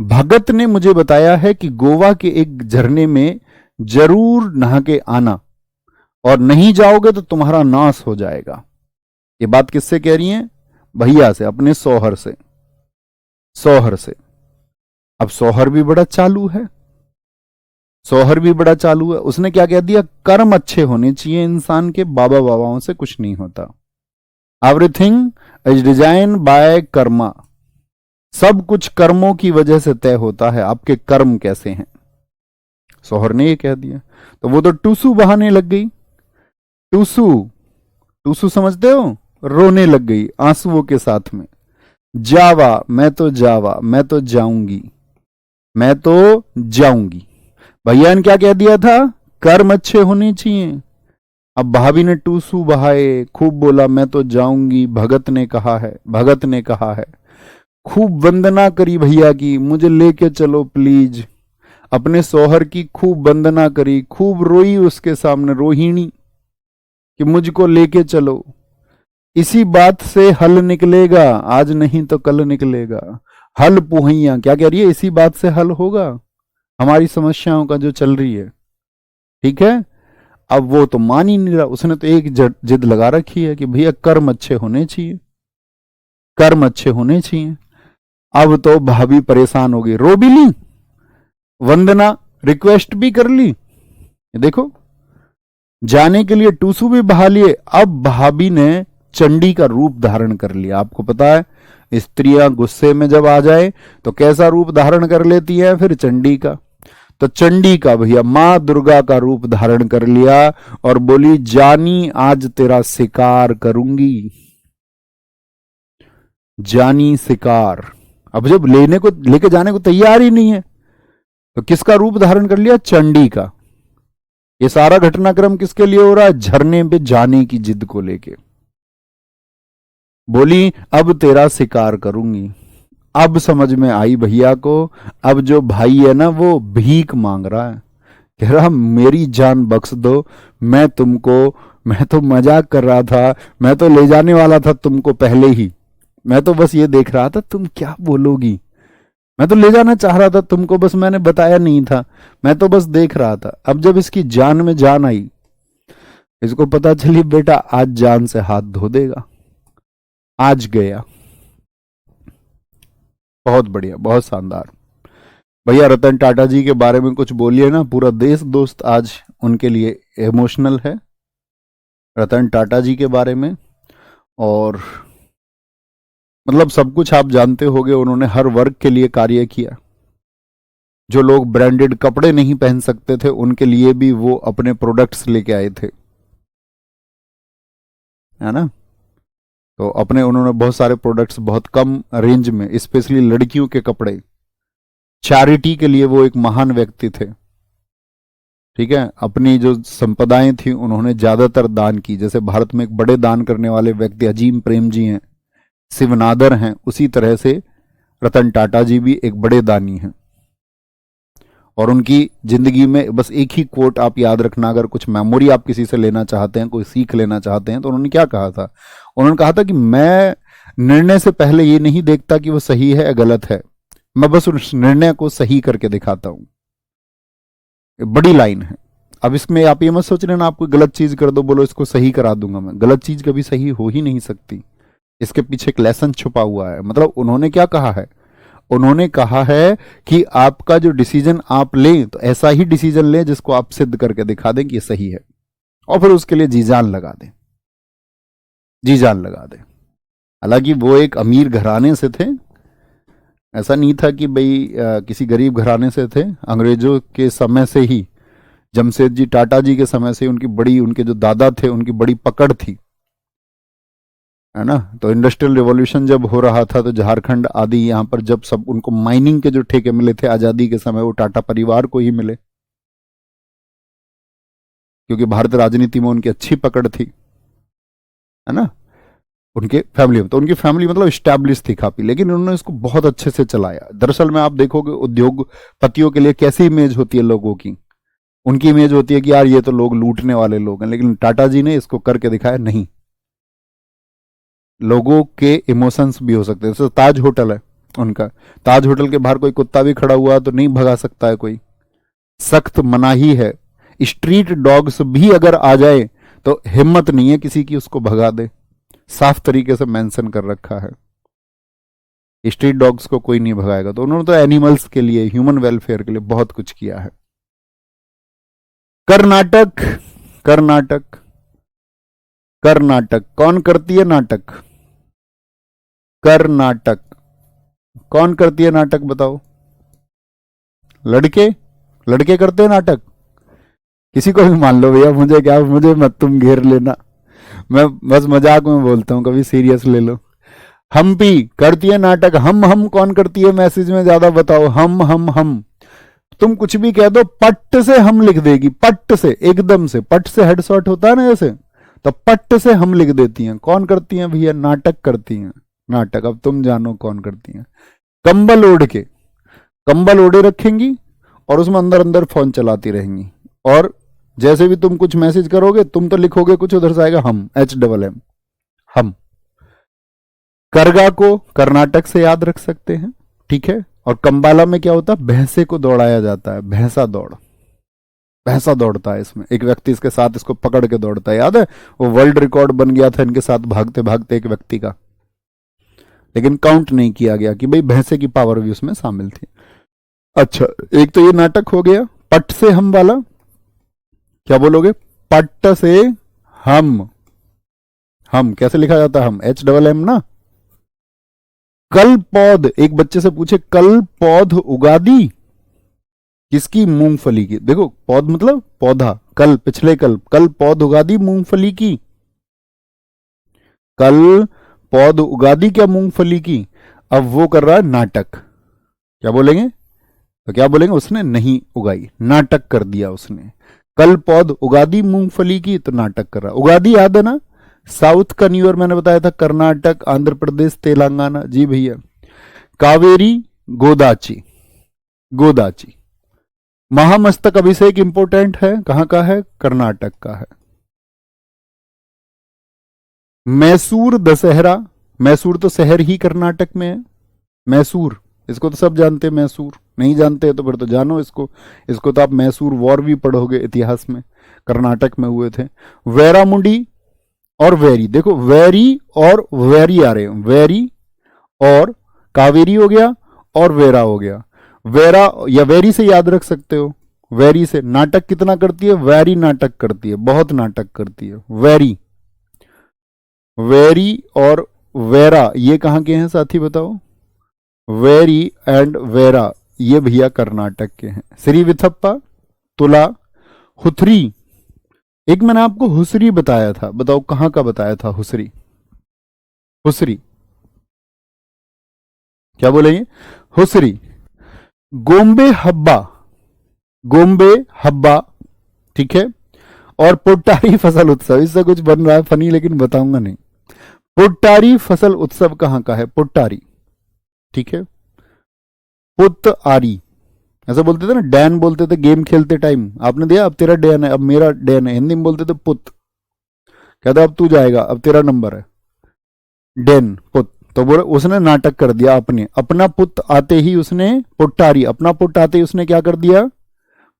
भगत ने मुझे बताया है कि गोवा के एक झरने में जरूर नहा के आना, और नहीं जाओगे तो तुम्हारा नाश हो जाएगा। ये बात किससे कह रही हैं, भैया से, अपने शौहर से, शौहर से। अब शौहर भी बड़ा चालू है, शौहर भी बड़ा चालू है। उसने क्या कह दिया, कर्म अच्छे होने चाहिए इंसान के, बाबा बाबाओं से कुछ नहीं होता। Everything is design by Karma, सब कुछ कर्मों की वजह से तय होता है, आपके कर्म कैसे हैं। शौहर ने ये कह दिया, तो वो तो टूसू बहाने लग गई। टूसू, टूसू समझते हो, रोने लग गई आंसुओं के साथ में। जावा, मैं तो जावा, मैं तो जाऊंगी, मैं तो जाऊंगी। भैया ने क्या कह दिया था, कर्म अच्छे होने चाहिए। अब भाभी ने टूसू बहाए, खूब बोला मैं तो जाऊंगी, भगत ने कहा है, भगत ने कहा है। खूब वंदना करी भैया की, मुझे लेके चलो प्लीज। अपने शौहर की खूब वंदना करी, खूब रोई उसके सामने रोहिणी कि मुझको लेके चलो। इसी बात से हल निकलेगा, आज नहीं तो कल निकलेगा। हल पुहैया, क्या कह रही है, इसी बात से हल होगा हमारी समस्याओं का जो चल रही है, ठीक है। अब वो तो मान ही नहीं रहा, उसने तो एक जिद लगा रखी है कि भैया कर्म अच्छे होने चाहिए, कर्म अच्छे होने चाहिए। अब तो भाभी परेशान हो गई, रो भी ली, वंदना रिक्वेस्ट भी कर ली, देखो जाने के लिए टूसू भी बहा लिए। अब भाभी ने चंडी का रूप धारण कर लिया। आपको पता है स्त्रियां गुस्से में जब आ जाए तो कैसा रूप धारण कर लेती है, फिर चंडी का। तो चंडी का भैया मां दुर्गा का रूप धारण कर लिया और बोली जानी आज तेरा शिकार करूंगी, जानी शिकार। अब जब लेने को लेके जाने को तैयार ही नहीं है तो किसका रूप धारण कर लिया, चंडी का। ये सारा घटनाक्रम किसके लिए हो रहा है, झरने पे जाने की जिद को लेके। बोली अब तेरा शिकार करूंगी। अब समझ में आई भैया को, अब जो भाई है ना वो भीख मांग रहा है, कह रहा मेरी जान बख्श दो, मैं तो मजाक कर रहा था, मैं तो ले जाने वाला था तुमको पहले ही, मैं तो बस ये देख रहा था तुम क्या बोलोगी, मैं तो ले जाना चाह रहा था तुमको, बस मैंने बताया नहीं था, मैं तो बस देख रहा था। अब जब इसकी जान में जान आई, इसको पता चली बेटा आज जान से हाथ धो देगा, आज गया। बहुत बढ़िया, बहुत शानदार। भैया रतन टाटा जी के बारे में कुछ बोलिए ना, पूरा देश दोस्त आज उनके लिए इमोशनल है, रतन टाटा जी के बारे में। और मतलब सब कुछ आप जानते होंगे, उन्होंने हर वर्ग के लिए कार्य किया। जो लोग ब्रांडेड कपड़े नहीं पहन सकते थे उनके लिए भी वो अपने प्रोडक्ट्स लेके आए थे, है ना। तो अपने उन्होंने बहुत सारे प्रोडक्ट्स बहुत कम रेंज में, स्पेशली लड़कियों के कपड़े, चैरिटी के लिए वो एक महान व्यक्ति थे। ठीक है, अपनी जो संपदाएं थी उन्होंने ज्यादातर दान की। जैसे भारत में एक बड़े दान करने वाले व्यक्ति अजीम प्रेम जी हैं, शिवनादर हैं, उसी तरह से रतन टाटा जी भी एक बड़े दानी हैं। और उनकी जिंदगी में बस एक ही कोट आप याद रखना, अगर कुछ मेमोरी आप किसी से लेना चाहते हैं, कोई सीख लेना चाहते हैं, तो उन्होंने क्या कहा था, उन्होंने कहा था कि मैं निर्णय से पहले ये नहीं देखता कि वो सही है या गलत है, मैं बस उस निर्णय को सही करके दिखाता हूं। बड़ी लाइन है। अब इसमें आप ये मत सोच रहे ना आप कोई गलत चीज कर दो, बोलो इसको सही करा दूंगा मैं, गलत चीज कभी सही हो ही नहीं सकती। इसके पीछे एक लेसन छुपा हुआ है। मतलब उन्होंने क्या कहा है, उन्होंने कहा है कि आपका जो डिसीजन आप लें तो ऐसा ही डिसीजन लें जिसको आप सिद्ध करके दिखा दें कि ये सही है, और फिर उसके लिए जी जान लगा दें, जी जान लगा दें। हालांकि वो एक अमीर घराने से थे, ऐसा नहीं था कि भाई किसी गरीब घराने से थे। अंग्रेजों के समय से ही, जमशेदजी टाटा जी के समय से उनके जो दादा थे उनकी बड़ी पकड़ थी, है ना। तो इंडस्ट्रियल रिवॉल्यूशन जब हो रहा था तो झारखंड आदि यहाँ पर जब सब उनको माइनिंग के जो ठेके मिले थे आजादी के समय, वो टाटा परिवार को ही मिले, क्योंकि भारतीय राजनीति में उनकी अच्छी पकड़ थी, है ना, उनके फैमिली में। तो उनकी फैमिली मतलब स्टैब्लिश थी काफी, लेकिन उन्होंने इसको बहुत अच्छे से चलाया। दरअसल में आप देखोगे उद्योगपतियों के लिए कैसी इमेज होती है लोगों की, उनकी इमेज होती है कि यार ये तो लोग लूटने वाले लोग हैं, लेकिन टाटा जी ने इसको करके दिखाया नहीं, लोगों के इमोशंस भी हो सकते हैं। जैसे ताज होटल है उनका, ताज होटल के बाहर कोई कुत्ता भी खड़ा हुआ तो नहीं भगा सकता है कोई, सख्त मनाही है। स्ट्रीट डॉग्स भी अगर आ जाए तो हिम्मत नहीं है किसी की उसको भगा दे, साफ तरीके से मेंशन कर रखा है, स्ट्रीट डॉग्स को कोई नहीं भगाएगा। तो उन्होंने तो एनिमल्स के लिए, ह्यूमन वेलफेयर के लिए बहुत कुछ किया है। कर्नाटक, कर्नाटक, कर्नाटक कौन करती है नाटक, कर्नाटक कौन करती है नाटक बताओ, लड़के, लड़के करते हैं नाटक। किसी को भी मान लो भैया, मुझे क्या, मुझे मत तुम घेर लेना, मैं बस मजाक में बोलता हूं, कभी सीरियस ले लो। हम्पी करती है नाटक, हम कौन करती है, मैसेज में ज्यादा बताओ, हम तुम कुछ भी कह दो, पट्ट से हम लिख देगी, पट्ट से, एकदम से, पट्ट से हेड शॉट होता है ना जैसे, तो पट्ट से हम लिख देती हैं। कौन करती हैं भैया, नाटक करती हैं, नाटक। अब तुम जानो कौन करती हैं। कंबल ओढ़ के, कंबल ओढ़े रखेंगी और उसमें अंदर अंदर फोन चलाती रहेंगी, और जैसे भी तुम कुछ मैसेज करोगे, तुम तो लिखोगे कुछ, उधर से आएगा हम, HMM, हम। करगा को कर्नाटक से याद रख सकते हैं, ठीक है। और कंबाला में क्या होता है, भैंसे को दौड़ाया जाता है, भैंसा दौड़, भैंसा दौड़ता है इसमें, एक व्यक्ति इसके साथ इसको पकड़ के दौड़ता है, याद है वो वर्ल्ड रिकॉर्ड बन गया था इनके साथ भागते भागते एक व्यक्ति का, लेकिन काउंट नहीं किया गया कि भाई भैंसे की पावर भी उसमें शामिल थी। अच्छा, एक तो ये नाटक हो गया। पट से हम वाला क्या बोलोगे, पट्ट से हम, हम कैसे लिखा जाता है? हम HMM ना। कल पौध, एक बच्चे से पूछे कल पौध उगा दी किसकी? मूंगफली की। देखो पौध मतलब पौधा, कल पिछले कल पौध उगा दी मूंगफली की। कल पौध उगा दी क्या मूंगफली की? अब वो कर रहा है नाटक। क्या बोलेंगे? तो क्या बोलेंगे? उसने नहीं उगाई, नाटक कर दिया उसने। कल पौध उगा दी मूंगफली की, तो नाटक कर रहा। उगादी याद है ना? साउथ का न्यू ईयर मैंने बताया था, कर्नाटक, आंध्र प्रदेश, तेलंगाना। जी भैया। कावेरी गोदाची, गोदाची। महामस्तक अभिषेक इंपोर्टेंट है, कहां का है? कर्नाटक का है। मैसूर दशहरा, मैसूर तो शहर ही कर्नाटक में है। मैसूर, इसको तो सब जानते हैं। मैसूर नहीं जानते तो फिर तो जानो इसको। इसको तो आप मैसूर वॉर भी पढ़ोगे इतिहास में, कर्नाटक में हुए थे। वैरामुंडी और वेरी, देखो वेरी और वेरी आ रहे हैं, वेरी और कावेरी हो गया और वेरा हो गया। वेरा या वेरी से याद रख सकते हो। वेरी से नाटक कितना करती है? वेरी नाटक करती है, बहुत नाटक करती है वेरी। वेरी और वेरा ये कहां के हैं साथी बताओ? वेरी एंड वेरा ये भैया कर्नाटक के हैं। श्री विथप्पा, तुला, हुथरी। एक मैंने आपको हुसरी बताया था, बताओ कहां का बताया था? हुसरी, हुसरी क्या बोलेंगे? हुसरी। गोम्बे हब्बा, गोम्बे हब्बा, ठीक है। और पुट्टारी फसल उत्सव, इससे कुछ बन रहा है फनी लेकिन बताऊंगा नहीं। पुट्टारी फसल उत्सव कहां का है? पुट्टारी, ठीक है। पुत आरी, ऐसा बोलते थे ना, डैन बोलते थे गेम खेलते टाइम। आपने दिया अब तेरा डैन है, अब मेरा डैन है। हिंदी में बोलते थे पुत। कहता अब तू जाएगा, अब तेरा नंबर है। डैन पुत। तो बोले उसने नाटक कर दिया, अपने अपना पुत आते ही उसने पुट्टारी, अपना पुट आते ही उसने क्या कर दिया?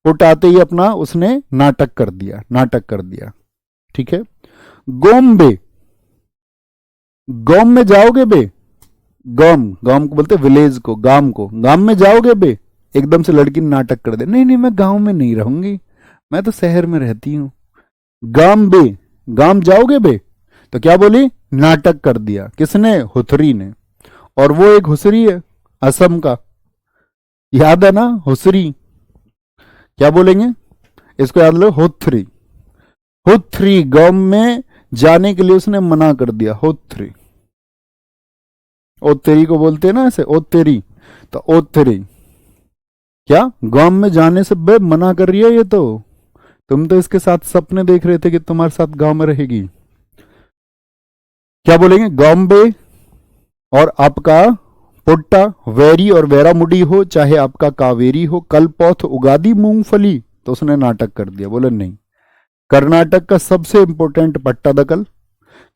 पुट आते ही अपना उसने नाटक कर दिया, नाटक कर दिया, ठीक है। गोम्बे, गोम में जाओगे बे? गांव, गांव को बोलते विलेज को, गांव को। गांव में जाओगे बे? एकदम से लड़की ने नाटक कर दे, नहीं नहीं मैं गांव में नहीं रहूंगी, मैं तो शहर में रहती हूं। गांव बे, गांव जाओगे बे? तो क्या बोली? नाटक कर दिया। किसने? हुथरी ने। और वो एक हुसरी है असम का, याद है ना? हुसरी क्या बोलेंगे? इसको याद लो, हुथरी। हुथरी गांव में जाने के लिए उसने मना कर दिया, हुथरी। ओतेरी को बोलते हैं ना ऐसे, ओतेरी। तो ओतेरी क्या गांव में जाने से बे मना कर रही है ये तो? तुम तो इसके साथ सपने देख रहे थे कि तुम्हारे साथ गांव में रहेगी। क्या बोलेंगे? गांबे और आपका पुट्टा, वेरी और वेरामुडी हो, चाहे आपका कावेरी हो। कल पौथ उगादी मूंगफली, तो उसने नाटक कर दिया, बोले नहीं। कर्नाटक का सबसे इंपॉर्टेंट पट्टादकल,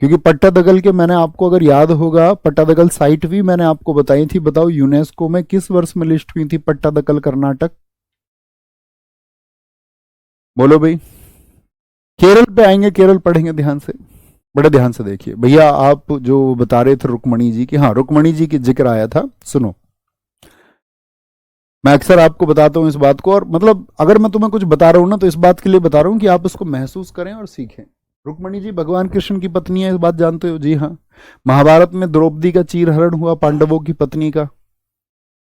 क्योंकि पट्टादकल के मैंने आपको अगर याद होगा, पट्टादकल साइट भी मैंने आपको बताई थी। बताओ यूनेस्को में किस वर्ष में लिस्ट हुई थी पट्टादकल कर्नाटक? बोलो भाई। केरल पे आएंगे, केरल पढ़ेंगे ध्यान से, बड़े ध्यान से देखिए भैया। आप जो बता रहे थे रुक्मणी जी की, हाँ रुक्मणी जी की जिक्र आया था, सुनो। मैं अक्सर आपको बताता हूं इस बात को, और मतलब अगर मैं तुम्हें कुछ बता रहा हूं ना तो इस बात के लिए बता रहा हूं कि आप उसको महसूस करें और सीखें। रुक्मणी जी भगवान कृष्ण की पत्नी है, इस बात जानते हो? जी हाँ। महाभारत में द्रौपदी का चीरहरण हुआ पांडवों की पत्नी का।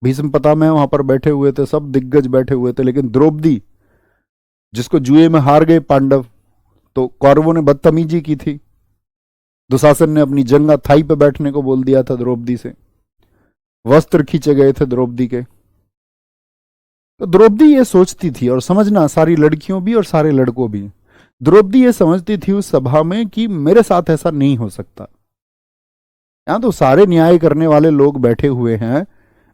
भीष्म पितामह वहां पर बैठे हुए थे, सब दिग्गज बैठे हुए थे, लेकिन द्रौपदी, जिसको जुए में हार गए पांडव, तो कौरवों ने बदतमीजी की थी। दुशासन ने अपनी जंगा थाई पे बैठने को बोल दिया था द्रौपदी से, वस्त्र खींचे गए थे द्रौपदी के। तो द्रौपदी ये सोचती थी, और समझना सारी लड़कियों भी और सारे लड़कों भी, द्रौपदी ये समझती थी उस सभा में कि मेरे साथ ऐसा नहीं हो सकता। यहां तो सारे न्याय करने वाले लोग बैठे हुए हैं,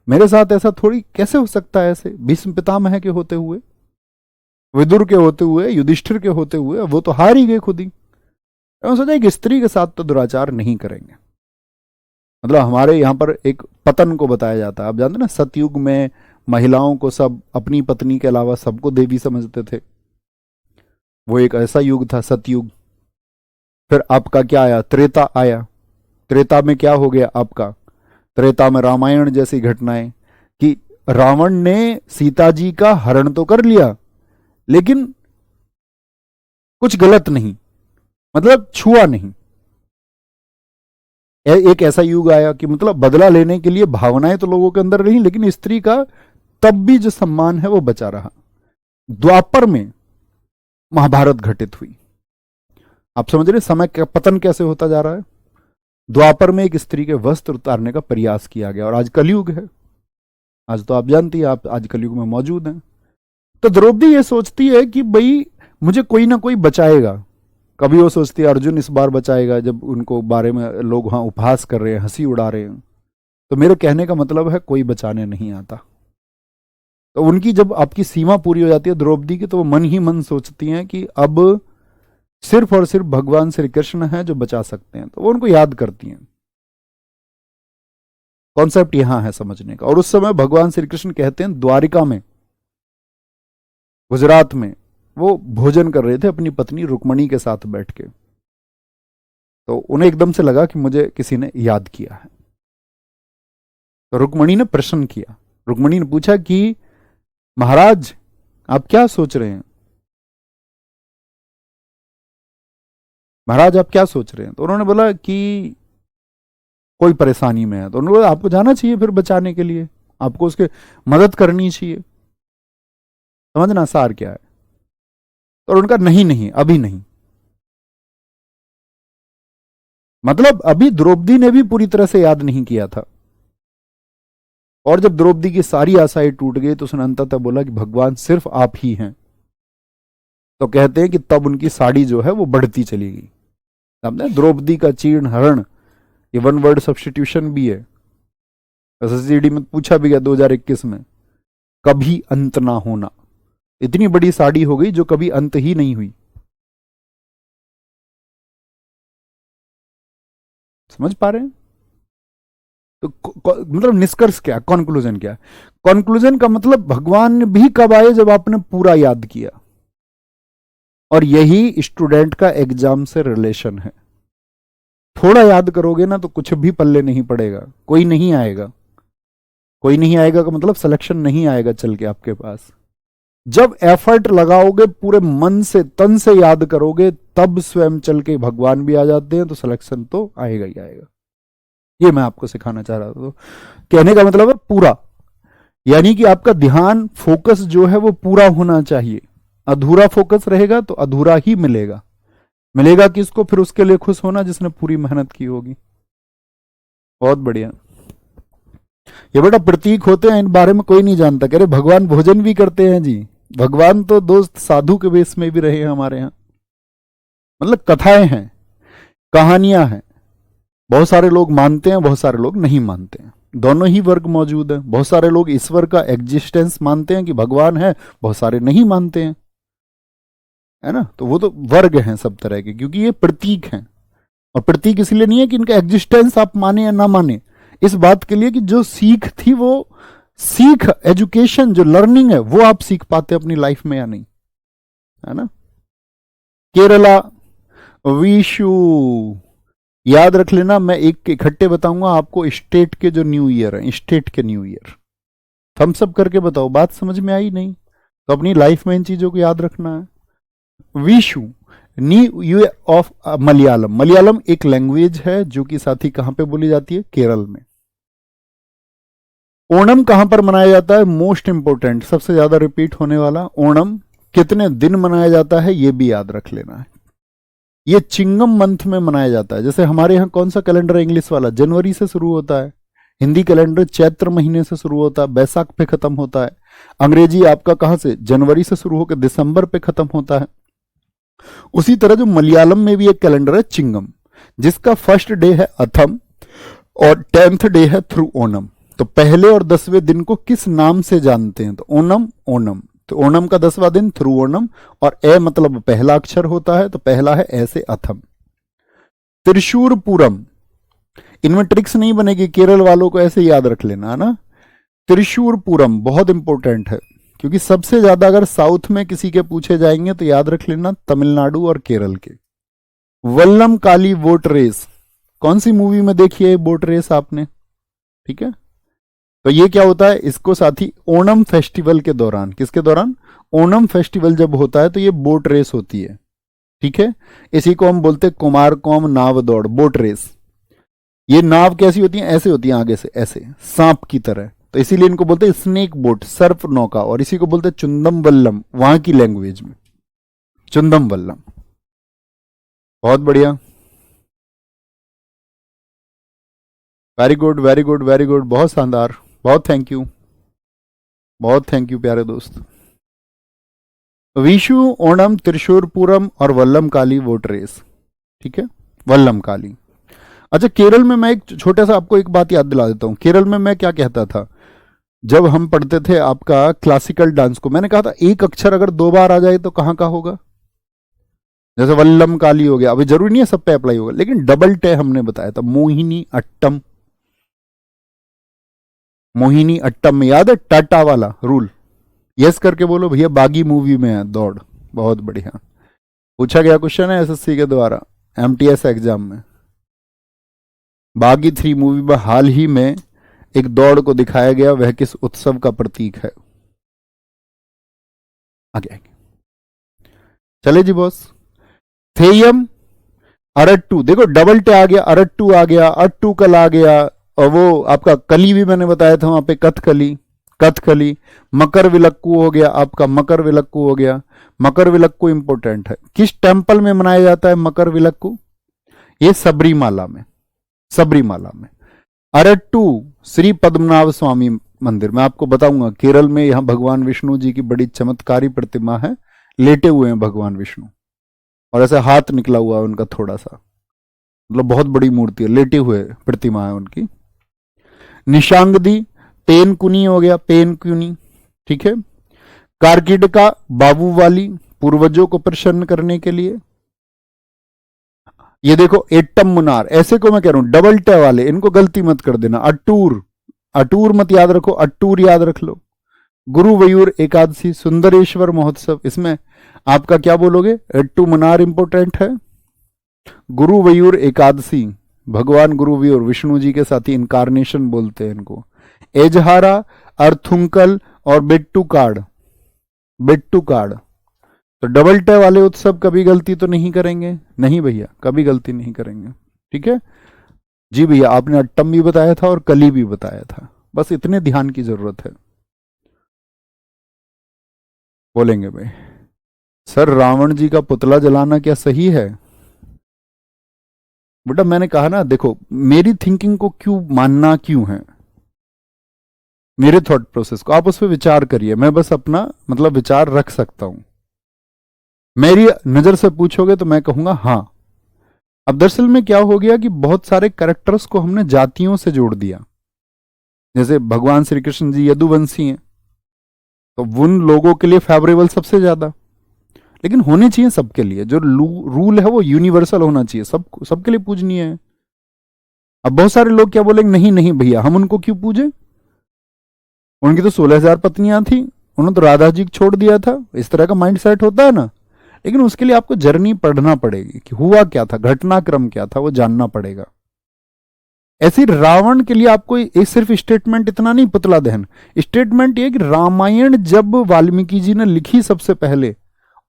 मेरे साथ ऐसा थोड़ी कैसे हो सकता है? ऐसे भीष्म पितामह के होते हुए, विदुर के होते हुए, युधिष्ठिर के होते हुए, वो तो हार ही गए खुद ही। सोचा एक स्त्री के साथ तो दुराचार नहीं करेंगे। मतलब हमारे यहाँ पर एक पतन को बताया जाता है, आप जानते ना, सतयुग में महिलाओं को सब अपनी पत्नी के अलावा सबको देवी समझते थे। वो एक ऐसा युग था सतयुग। फिर आपका क्या आया? त्रेता आया। त्रेता में क्या हो गया आपका? त्रेता में रामायण जैसी घटनाएं, कि रावण ने सीता जी का हरण तो कर लिया, लेकिन कुछ गलत नहीं, मतलब छुआ नहीं। एक ऐसा युग आया कि मतलब बदला लेने के लिए भावनाएं तो लोगों के अंदर रही, लेकिन स्त्री का तब भी जो सम्मान है वो बचा रहा। द्वापर में महाभारत घटित हुई। आप समझ रहे समय का पतन कैसे होता जा रहा है। द्वापर में एक स्त्री के वस्त्र उतारने का प्रयास किया गया, और आज कलयुग है। आज तो आप जानती है, आप आज कलयुग में मौजूद हैं। तो द्रौपदी ये सोचती है कि भाई मुझे कोई ना कोई बचाएगा। कभी वो सोचती है अर्जुन इस बार बचाएगा, जब उनको बारे में लोग वहां उपहास कर रहे हैं, हंसी उड़ा रहे हैं। तो मेरे कहने का मतलब है कोई बचाने नहीं आता। तो उनकी जब आपकी सीमा पूरी हो जाती है द्रौपदी की, तो वो मन ही मन सोचती हैं कि अब सिर्फ और सिर्फ भगवान श्री कृष्ण हैं जो बचा सकते हैं। तो वो उनको याद करती हैं। कॉन्सेप्ट यहां है समझने का। और उस समय भगवान श्री कृष्ण कहते हैं द्वारिका में, गुजरात में, वो भोजन कर रहे थे अपनी पत्नी रुक्मणी के साथ बैठ के। तो उन्हें एकदम से लगा कि मुझे किसी ने याद किया है। तो रुक्मणी ने प्रश्न किया। रुक्मणी ने पूछा कि महाराज आप क्या सोच रहे हैं, महाराज आप क्या सोच रहे हैं। तो उन्होंने बोला कि कोई परेशानी में है। तो उन्होंने बोला आपको जाना चाहिए फिर बचाने के लिए, आपको उसके मदद करनी चाहिए। समझना सार क्या है। तो उनका नहीं नहीं अभी नहीं। मतलब अभी द्रौपदी ने भी पूरी तरह से याद नहीं किया था। और जब द्रौपदी की सारी आशाएं टूट गई तो उसने अंततः बोला कि भगवान सिर्फ आप ही हैं। तो कहते हैं कि तब उनकी साड़ी जो है वो बढ़ती चली गई। समझे, द्रौपदी का चीर्ण हरण, ये वन वर्ड सब्स्टिट्यूशन भी है। एसएससीडी में पूछा भी गया 2021 में, कभी अंत ना होना। इतनी बड़ी साड़ी हो गई जो कभी अंत ही नहीं हुई। समझ पा रहे हैं। तो मतलब निष्कर्ष क्या, कॉन्क्लूजन क्या। कॉन्क्लूजन का मतलब भगवान भी कब आए, जब आपने पूरा याद किया। और यही स्टूडेंट का एग्जाम से रिलेशन है। थोड़ा याद करोगे ना तो कुछ भी पल्ले नहीं पड़ेगा, कोई नहीं आएगा। कोई नहीं आएगा का मतलब सिलेक्शन नहीं आएगा चल के आपके पास। जब एफर्ट लगाओगे, पूरे मन से तन से याद करोगे, तब स्वयं चल के भगवान भी आ जाते हैं। तो सिलेक्शन तो आएगा ही आएगा। ये मैं आपको सिखाना चाह रहा था। तो कहने का मतलब है पूरा, यानी कि आपका ध्यान फोकस जो है वो पूरा होना चाहिए। अधूरा फोकस रहेगा तो अधूरा ही मिलेगा। मिलेगा किसको, फिर उसके लिए खुश होना जिसने पूरी मेहनत की होगी। बहुत बढ़िया। ये बेटा प्रतीक होते हैं, इन बारे में कोई नहीं जानता। कह रहे भगवान भोजन भी करते हैं जी। भगवान तो दोस्त साधु के वेश में भी रहे हैं हमारे यहाँ। मतलब कथाएं हैं, कहानियां हैं। बहुत सारे लोग मानते हैं, बहुत सारे लोग नहीं मानते हैं। दोनों ही वर्ग मौजूद है। बहुत सारे लोग ईश्वर का एग्जिस्टेंस मानते हैं कि भगवान है, बहुत सारे नहीं मानते हैं, है ना। तो वो तो वर्ग हैं सब तरह के, क्योंकि ये प्रतीक हैं। और प्रतीक इसलिए नहीं है कि इनका एग्जिस्टेंस आप माने या ना माने, इस बात के लिए कि जो सीख थी, वो सीख, एजुकेशन, जो लर्निंग है, वो आप सीख पाते अपनी लाइफ में या नहीं, है ना। केरला, विशु, याद रख लेना। मैं एक इकट्ठे बताऊंगा आपको स्टेट के जो न्यू ईयर है, स्टेट के न्यू ईयर। थम्स अप करके बताओ, बात समझ में आई नहीं तो अपनी लाइफ में इन चीजों को याद रखना है। Vishu, new year of Malayalam. Malayalam एक लैंग्वेज है जो कि साथी कहां पे बोली जाती है, केरल में। ओणम कहां पर मनाया जाता है, मोस्ट इंपोर्टेंट, सबसे ज्यादा रिपीट होने वाला। ओणम कितने दिन मनाया जाता है ये भी याद रख लेना है। ये चिंगम मंथ में मनाया जाता है। जैसे हमारे यहाँ कौन सा कैलेंडर है इंग्लिश वाला, जनवरी से शुरू होता है। हिंदी कैलेंडर चैत्र महीने से शुरू होता है, बैसाख पे खत्म होता है। अंग्रेजी आपका कहां से, जनवरी से शुरू होकर दिसंबर पे खत्म होता है। उसी तरह जो मलयालम में भी एक कैलेंडर है चिंगम, जिसका फर्स्ट डे है अथम और 10th डे है थ्रू ओणम। तो पहले और 10वें दिन को किस नाम से जानते हैं, तो ओणम, ओणम। तो ओणम का 10वां दिन थ्रू ओणम, और ए मतलब पहला अक्षर होता है, तो पहला है ऐसे अथम। त्रिशूरपुरम, इनमें ट्रिक्स नहीं बनेगी, केरल वालों को ऐसे याद रख लेना, है ना। त्रिशूरपुरम बहुत इंपॉर्टेंट है, क्योंकि सबसे ज्यादा अगर साउथ में किसी के पूछे जाएंगे तो याद रख लेना तमिलनाडु और केरल के। वल्लम काली बोट रेस, कौन सी मूवी में देखी है बोट रेस आपने, ठीक है। तो ये क्या होता है, इसको साथी ओणम फेस्टिवल के दौरान, किसके दौरान, ओणम फेस्टिवल जब होता है तो ये बोट रेस होती है, ठीक है। इसी को हम बोलते हैं कुमार कौम नाव दौड़, बोट रेस। ये नाव कैसी होती है, ऐसे होती है आगे से ऐसे सांप की तरह, तो इसीलिए इनको बोलते हैं स्नेक बोट, सर्प नौका, और इसी को बोलते हैं चुंदम वल्लम वहां की लैंग्वेज में, चुंदम वल्लम। बहुत बढ़िया, very good very good very good, बहुत शानदार, बहुत थैंक यू, बहुत थैंक यू प्यारे दोस्त। विशु, ओणम, त्रिशूरपुरम और वल्लम काली वोट रेस, ठीक है, वल्लम काली। अच्छा, केरल में मैं एक छोटा सा आपको एक बात याद दिला देता हूं, केरल में मैं क्या कहता था जब हम पढ़ते थे आपका क्लासिकल डांस को, मैंने कहा था एक अक्षर अगर दो बार आ जाए तो कहां का होगा, जैसे वल्लम काली हो गया, अभी जरूरी नहीं है सब पे अप्लाई होगा, लेकिन डबल टे हमने बताया था, मोहिनी अट्टम, मोहिनी अट्टम में याद है टाटा वाला रूल, यस करके बोलो भैया, बागी मूवी में है दौड़, बहुत बढ़िया, पूछा गया क्वेश्चन है एसएससी के द्वारा एमटीएस एग्जाम में। बागी 3 मूवी में हाल ही में एक दौड़ को दिखाया गया, वह किस उत्सव का प्रतीक है, आगे चले जी बॉस। थेयम अरट्टू, देखो डबल टे आ गया, अरट्टू आ गया, अट्टू कल आ गया, और वो आपका कली भी मैंने बताया था वहां पे, कथकली, कथकली। मकर विलक्कू हो गया आपका, मकर विलक्कू हो गया, मकर विलक्कू इंपोर्टेंट है, किस टेंपल में मनाया जाता है मकर विलक्कू, ये सबरीमाला में, सबरीमाला में। अरट्टू श्री पद्मनाभ स्वामी मंदिर, मैं आपको बताऊंगा केरल में, यहां भगवान विष्णु जी की बड़ी चमत्कारी प्रतिमा है, लेटे हुए हैं भगवान विष्णु, और ऐसे हाथ निकला हुआ है उनका थोड़ा सा, मतलब बहुत बड़ी मूर्ति है, लेटे हुए प्रतिमा है उनकी। निशांगदी, पेनकुनी हो गया, पेनकुनी, ठीक है। कारकिडका, बाबू वाली, पूर्वजों को प्रसन्न करने के लिए। ये देखो एट्टम मुनार, ऐसे को मैं कह रहा हूं डबल टे वाले, इनको गलती मत कर देना। अटूर, अटूर मत याद रखो, अटूर याद रख लो। गुरुवयूर एकादशी, सुंदरेश्वर महोत्सव, इसमें आपका क्या बोलोगे, एट्टू मुनार इंपोर्टेंट है। गुरुवयूर एकादशी, भगवान गुरुवयूर विष्णु जी के साथ ही इनकारनेशन बोलते हैं इनको। एजहारा, अर्थुंकल और बेट्टू कार्ड, बेट्टू कार्ड, तो डबल टे वाले उत्सव कभी गलती तो नहीं करेंगे, नहीं भैया कभी गलती नहीं करेंगे, ठीक है जी भैया। आपने अट्टम भी बताया था और कली भी बताया था, बस इतने ध्यान की जरूरत है, बोलेंगे भाई। सर रावण जी का पुतला जलाना क्या सही है, बेटा मैंने कहा ना, देखो मेरी थिंकिंग को क्यों मानना क्यों है, मेरे थॉट प्रोसेस को आप उस पर विचार करिए, मैं बस अपना मतलब विचार रख सकता हूं, मेरी नजर से पूछोगे तो मैं कहूंगा हाँ। अब दरअसल में क्या हो गया कि बहुत सारे कैरेक्टर्स को हमने जातियों से जोड़ दिया, जैसे भगवान श्री कृष्ण जी यदुवंशी हैं, तो उन लोगों के लिए फेवरेबल सबसे ज्यादा, लेकिन होने चाहिए सबके लिए, जो रूल है वो यूनिवर्सल होना चाहिए, सबके लिए पूजनीय है। अब बहुत सारे लोग क्या बोलेंगे, नहीं नहीं भैया हम उनको क्यों पूजे, उनकी तो 16,000 पत्नियां थी, उन्होंने तो राधा जी को छोड़ दिया था, इस तरह का माइंड सेट होता है ना। लेकिन उसके लिए आपको जर्नी पढ़ना पड़ेगी कि हुआ क्या था, घटनाक्रम क्या था, वो जानना पड़ेगा। ऐसे रावण के लिए आपको एक सिर्फ स्टेटमेंट इतना नहीं, पुतला दहन, स्टेटमेंट ये कि रामायण जब वाल्मीकि जी ने लिखी सबसे पहले,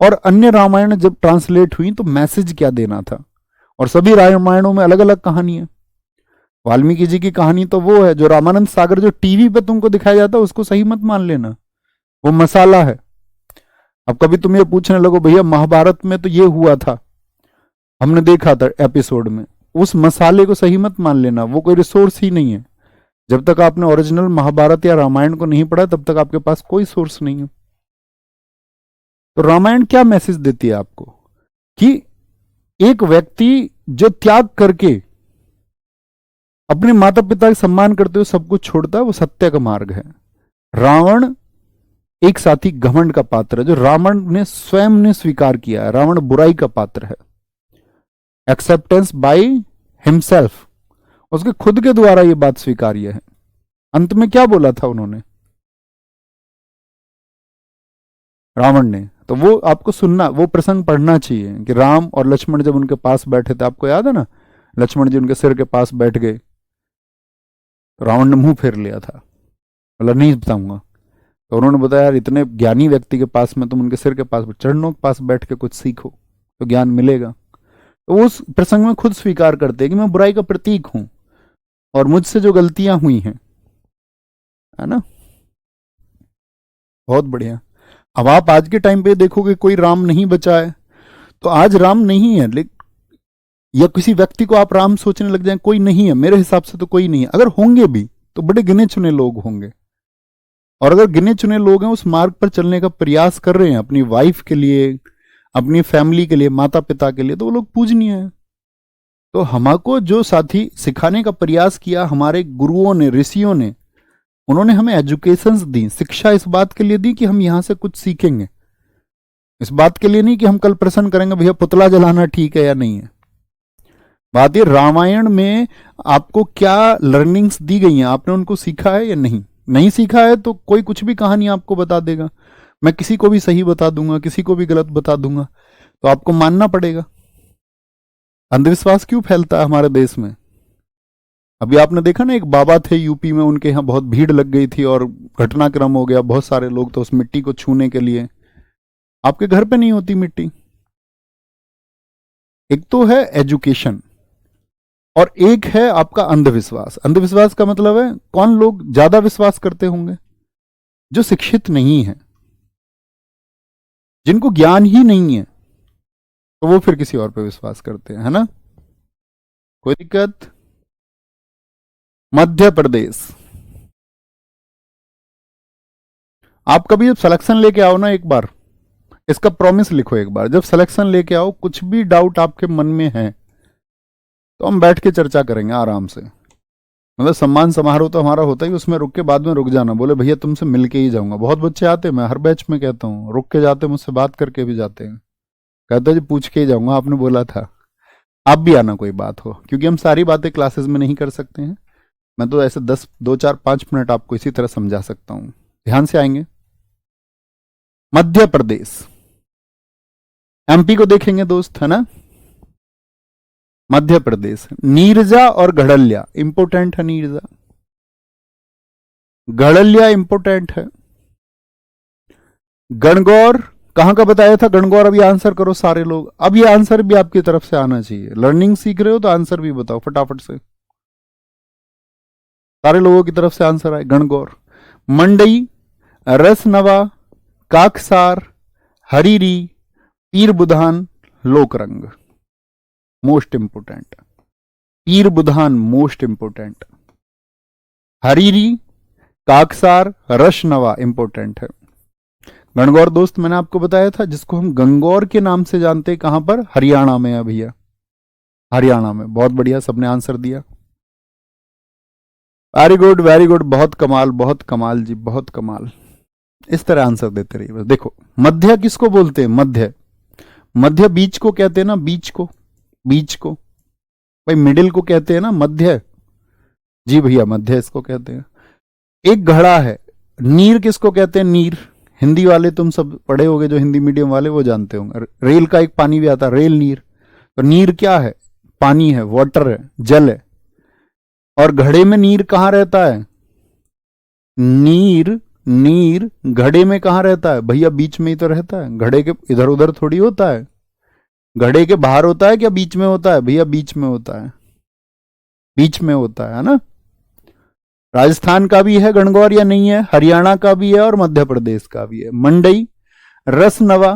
और अन्य रामायण जब ट्रांसलेट हुई, तो मैसेज क्या देना था, और सभी रामायणों में अलग अलग कहानी है। वाल्मीकि जी की कहानी तो वो है, जो रामानंद सागर जो टीवी पे तुमको दिखाया जाता है उसको सही मत मान लेना, वो मसाला है। अब कभी तुम ये पूछने लगो भैया महाभारत में तो ये हुआ था, हमने देखा था एपिसोड में, उस मसाले को सही मत मान लेना, वो कोई रिसोर्स ही नहीं है। जब तक आपने ओरिजिनल महाभारत या रामायण को नहीं पढ़ा तब तक आपके पास कोई सोर्स नहीं है। तो रामायण क्या मैसेज देती है आपको, कि एक व्यक्ति जो त्याग करके अपने माता पिता का सम्मान करते हुए सब कुछ छोड़ता है, वो सत्य का मार्ग है। रावण एक साथी घमंड का पात्र है, जो रावण ने स्वयं ने स्वीकार किया है, रावण बुराई का पात्र है, एक्सेप्टेंस बाय हिमसेल्फ, उसके खुद के द्वारा ये बात स्वीकार्य है। अंत में क्या बोला था उन्होंने, रावण ने, तो वो आपको सुनना, वो प्रसंग पढ़ना चाहिए कि राम और लक्ष्मण जब उनके पास बैठे थे, आपको याद है ना, लक्ष्मण जी उनके सिर के पास बैठ गए, तो रावण ने मुंह फेर लिया था, बोला नहीं बताऊंगा, तो उन्होंने बताया यार इतने ज्ञानी व्यक्ति के पास में तुम उनके सिर के पास, चरणों के पास बैठ के कुछ सीखो तो ज्ञान मिलेगा। तो उस प्रसंग में खुद स्वीकार करते हैं कि मैं बुराई का प्रतीक हूं, और मुझसे जो गलतियां हुई हैं, है ना, बहुत बढ़िया। अब आप आज के टाइम पे देखोगे कोई राम नहीं बचा है, तो आज राम नहीं है, लेकिन या किसी व्यक्ति को आप राम सोचने लग जाए, कोई नहीं है, मेरे हिसाब से तो कोई नहीं है। अगर होंगे भी तो बड़े गिने चुने लोग होंगे, और अगर गिने चुने लोग हैं उस मार्ग पर चलने का प्रयास कर रहे हैं अपनी वाइफ के लिए, अपनी फैमिली के लिए, माता पिता के लिए, तो वो लोग पूजनीय है। तो हमको जो साथी सिखाने का प्रयास किया, हमारे गुरुओं ने, ऋषियों ने, उन्होंने हमें एजुकेशंस दी, शिक्षा इस बात के लिए दी कि हम यहां से कुछ सीखेंगे, इस बात के लिए नहीं कि हम कल प्रश्न करेंगे भैया पुतला जलाना ठीक है या नहीं है। बात ये रामायण में आपको क्या लर्निंग्स दी गई हैं, आपने उनको सीखा है या नहीं? नहीं सीखा है तो कोई कुछ भी कहानी आपको बता देगा, मैं किसी को भी सही बता दूंगा, किसी को भी गलत बता दूंगा, तो आपको मानना पड़ेगा। अंधविश्वास क्यों फैलता है हमारे देश में? अभी आपने देखा ना, एक बाबा थे यूपी में, उनके यहाँ बहुत भीड़ लग गई थी और घटनाक्रम हो गया, बहुत सारे लोग तो उस मिट्टी को छूने के लिए। आपके घर पे नहीं होती मिट्टी। एक तो है एजुकेशन और एक है आपका अंधविश्वास। अंधविश्वास का मतलब है कौन लोग ज्यादा विश्वास करते होंगे? जो शिक्षित नहीं है, जिनको ज्ञान ही नहीं है, तो वो फिर किसी और पे विश्वास करते हैं, है ना। कोई दिक्कत? मध्य प्रदेश। आप कभी जब सिलेक्शन लेके आओ ना, एक बार इसका प्रॉमिस लिखो, एक बार जब सिलेक्शन लेके आओ, कुछ भी डाउट आपके मन में है तो हम बैठ के चर्चा करेंगे आराम से। मतलब सम्मान समारोह तो हमारा होता ही, उसमें रुक के बाद में रुक जाना, बोले भैया तुमसे मिल के ही जाऊंगा। बहुत बच्चे आते, मैं हर बैच में कहता हूँ, रुक के जाते, मुझसे बात करके भी जाते हैं, कहते जी पूछ के ही जाऊंगा, आपने बोला था। आप भी आना कोई बात हो, क्योंकि हम सारी बातें क्लासेस में नहीं कर सकते हैं। मैं तो ऐसे 10, 2, 4, 5 मिनट आपको इसी तरह समझा सकता हूं। ध्यान से आएंगे। मध्य प्रदेश। एमपी को देखेंगे दोस्त, है ना। मध्य प्रदेश, नीरजा और घड़लिया इंपोर्टेंट है। नीरजा, घड़लिया इंपोर्टेंट है। गणगौर कहां का बताया था? गणगौर अभी आंसर करो सारे लोग। अब ये आंसर भी आपकी तरफ से आना चाहिए, लर्निंग सीख रहे हो तो आंसर भी बताओ फटाफट से, सारे लोगों की तरफ से आंसर आए। गणगौर, मंडई, रसनवा, काकसार, हरीरी, पीर Budhan, Lokrang. Most important. Pir Budhan most important, हरीरी, काकसार, रशनवा इंपोर्टेंट है। गणगौर दोस्त मैंने आपको बताया था, जिसको हम गंगौर के नाम से जानते हैं, कहां पर? हरियाणा में है भैया, हरियाणा में। बहुत बढ़िया, सबने आंसर दिया, वेरी गुड वेरी गुड, बहुत कमाल, बहुत कमाल जी, बहुत कमाल। इस तरह आंसर देते रहिए बस। देखो, मध्य किसको बोलते हैं? मध्य, मध्य बीच को कहते हैं ना, बीच को, बीच को भाई, मिडिल को कहते हैं ना मध्य। जी भैया, मध्य इसको कहते हैं। एक घड़ा है, नीर किसको कहते हैं? नीर, हिंदी वाले तुम सब पढ़े होगे, जो हिंदी मीडियम वाले वो जानते होंगे। रेल का एक पानी भी आता है, रेल नीर। तो नीर क्या है? पानी है, वाटर है, जल है। और घड़े में नीर कहां रहता है? नीर, नीर घड़े में कहां रहता है भैया? बीच में ही तो रहता है, घड़े के इधर उधर थोड़ी होता है। घड़े के बाहर होता है क्या बीच में होता है? भैया बीच में होता है, बीच में होता है ना। राजस्थान का भी है गणगौर या नहीं है? हरियाणा का भी है और मध्य प्रदेश का भी है। मंडई, रसनवा।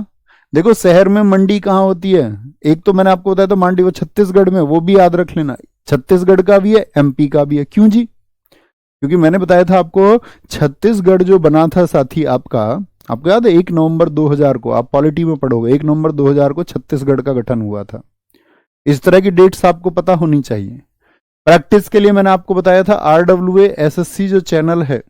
देखो शहर में मंडी कहां होती है? एक तो मैंने आपको बताया था मंडी, वो छत्तीसगढ़ में, वो भी याद रख लेना। छत्तीसगढ़ का भी है, एमपी का भी है। क्यों जी? क्योंकि मैंने बताया था आपको, छत्तीसगढ़ जो बना था साथी आपका, आपको याद है 1 नवंबर 2000 को, आप पॉलिटी में पढ़ोगे, 1 नवंबर 2000 को छत्तीसगढ़ का गठन हुआ था। इस तरह की डेट्स आपको पता होनी चाहिए। प्रैक्टिस के लिए मैंने आपको बताया था RWA SSC जो चैनल है,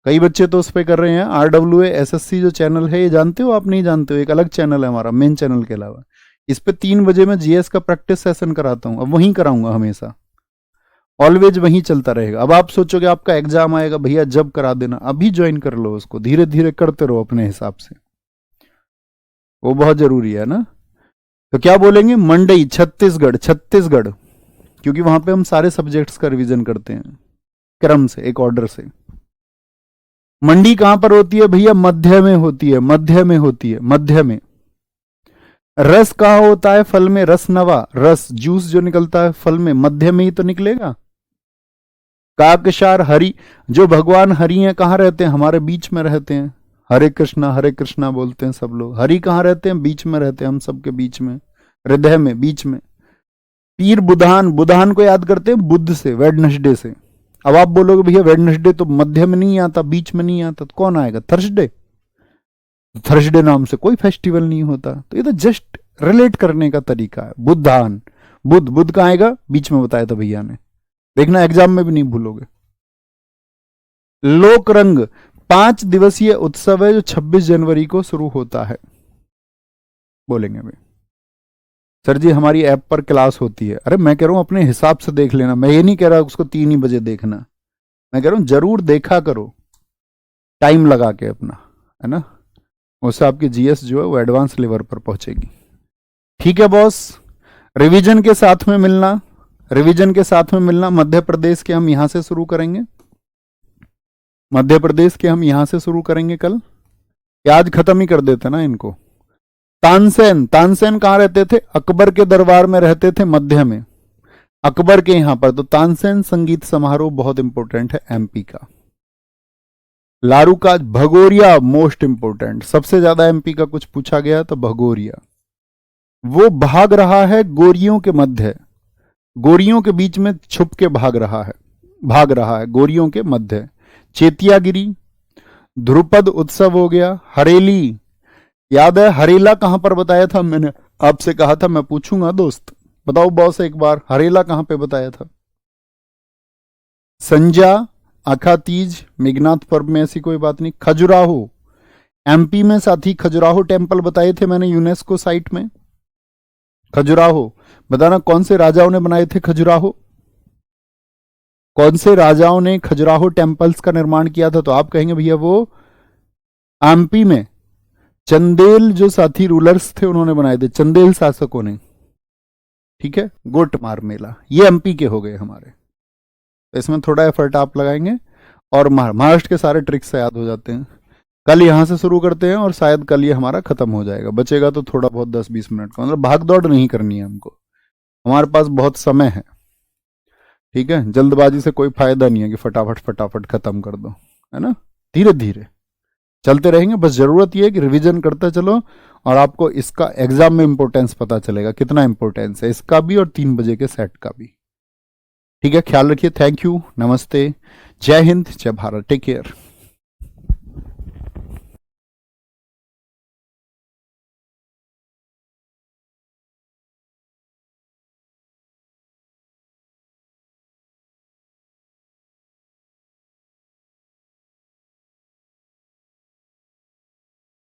कई बच्चे तो उस पर कर रहे हैं। RWA SSC जो चैनल है, ये जानते हो आप? नहीं जानते हो? एक अलग चैनल है हमारा, मेन चैनल के अलावा। इस पे 3 बजे मैं जीएस का प्रैक्टिस सेशन कराता हूं, अब वहीं कराऊंगा हमेशा, ऑलवेज वहीं चलता रहेगा। अब आप सोचोगे आपका एग्जाम आएगा, भैया जब करा देना, अभी ज्वाइन कर लो उसको, धीरे धीरे करते रहो अपने हिसाब से, वो बहुत जरूरी है ना। तो क्या बोलेंगे? मंडई, छत्तीसगढ़, छत्तीसगढ़, क्योंकि वहां पे हम सारे सब्जेक्ट्स का रिवीजन करते हैं क्रम से, एक ऑर्डर से। मंडी कहां पर होती है भैया? मध्य में होती है, मध्य में होती है, मध्य में। रस कहां होता है? फल में, रस नवा, रस जूस जो निकलता है फल में, मध्य में ही तो निकलेगा। काकशार हरि, जो भगवान हरि हैं कहाँ रहते हैं? हमारे बीच में रहते हैं। हरे कृष्णा बोलते हैं सब लोग। हरि कहाँ रहते हैं? बीच में रहते हैं, हम सबके बीच में, हृदय में, बीच में। पीर बुधान, बुधान को याद करते हैं बुध से, वेडनेसडे से। अब आप बोलोगे भैया वेडनेसडे तो मध्य में नहीं आता, बीच में नहीं आता, तो कौन आएगा? थर्सडे। थर्सडे नाम से कोई फेस्टिवल नहीं होता। तो ये तो जस्ट रिलेट करने का तरीका है। बुधान, बुध, बुध कहाँ आएगा? बीच में बताया था भैया ने, देखना एग्जाम में भी नहीं भूलोगे। लोक रंग 5 दिवसीय उत्सव है जो 26 जनवरी को शुरू होता है। बोलेंगे भाई सर जी हमारी ऐप पर क्लास होती है। अरे मैं कह रहा हूं अपने हिसाब से देख लेना, मैं ये नहीं कह रहा उसको 3 ही बजे देखना, मैं कह रहा हूं जरूर देखा करो टाइम लगा के अपना, है ना, उससे आपकी जीएस जो है वो एडवांस लेवल पर पहुंचेगी। ठीक है बॉस, रिवीजन के साथ में मिलना, रिवीजन के साथ में मिलना। मध्य प्रदेश के हम यहां से शुरू करेंगे, मध्य प्रदेश के हम यहां से शुरू करेंगे कल, आज खत्म ही कर देते ना इनको। तानसेन, तानसेन कहां रहते थे? अकबर के दरबार में रहते थे, मध्य में, अकबर के यहां पर। तो तानसेन संगीत समारोह बहुत इंपॉर्टेंट है एमपी का। लारू का भगोरिया मोस्ट इंपॉर्टेंट, सबसे ज्यादा एमपी का कुछ पूछा गया तो भगोरिया। वो भाग रहा है गोरियों के मध्य, गोरियों के बीच में छुप के भाग रहा है गोरियों के मध्य। चेतियागिरी, ध्रुपद उत्सव हो गया। हरेली, याद है हरेला कहां पर बताया था? मैंने आपसे कहा था मैं पूछूंगा दोस्त, बताओ बॉस एक बार हरेला कहां पे बताया था? संजा, आखा तीज, मेघनाथ पर्व में ऐसी कोई बात नहीं। खजुराहो, एमपी में साथी खजुराहो टेम्पल बताए थे मैंने यूनेस्को साइट में। खजुराहो बताना कौन से राजाओं ने बनाए थे खजुराहो? कौन से राजाओं ने खजुराहो टेम्पल्स का निर्माण किया था? तो आप कहेंगे भैया वो एमपी में चंदेल जो साथी रूलर्स थे उन्होंने बनाए थे, चंदेल शासकों ने। ठीक है, गोटमार मेला, ये एमपी के हो गए हमारे। तो इसमें थोड़ा एफर्ट आप लगाएंगे और महाराष्ट्र के सारे ट्रिक्स याद हो जाते हैं। कल यहां से शुरू करते हैं और शायद कल ये हमारा खत्म हो जाएगा, बचेगा तो थोड़ा बहुत 10-20 मिनट का, मतलब भाग दौड़ नहीं करनी है हमको, हमारे पास बहुत समय है। ठीक है, जल्दबाजी से कोई फायदा नहीं है कि फटाफट फटाफट खत्म कर दो, है ना, धीरे धीरे चलते रहेंगे। बस जरूरत यह है कि रिवीजन करते चलो और आपको इसका एग्जाम में इंपॉर्टेंस पता चलेगा, कितना इंपॉर्टेंस है इसका भी और 3 बजे के सेट का भी। ठीक है, ख्याल रखिए, थैंक यू, नमस्ते, जय हिंद, जय भारत, टेक केयर।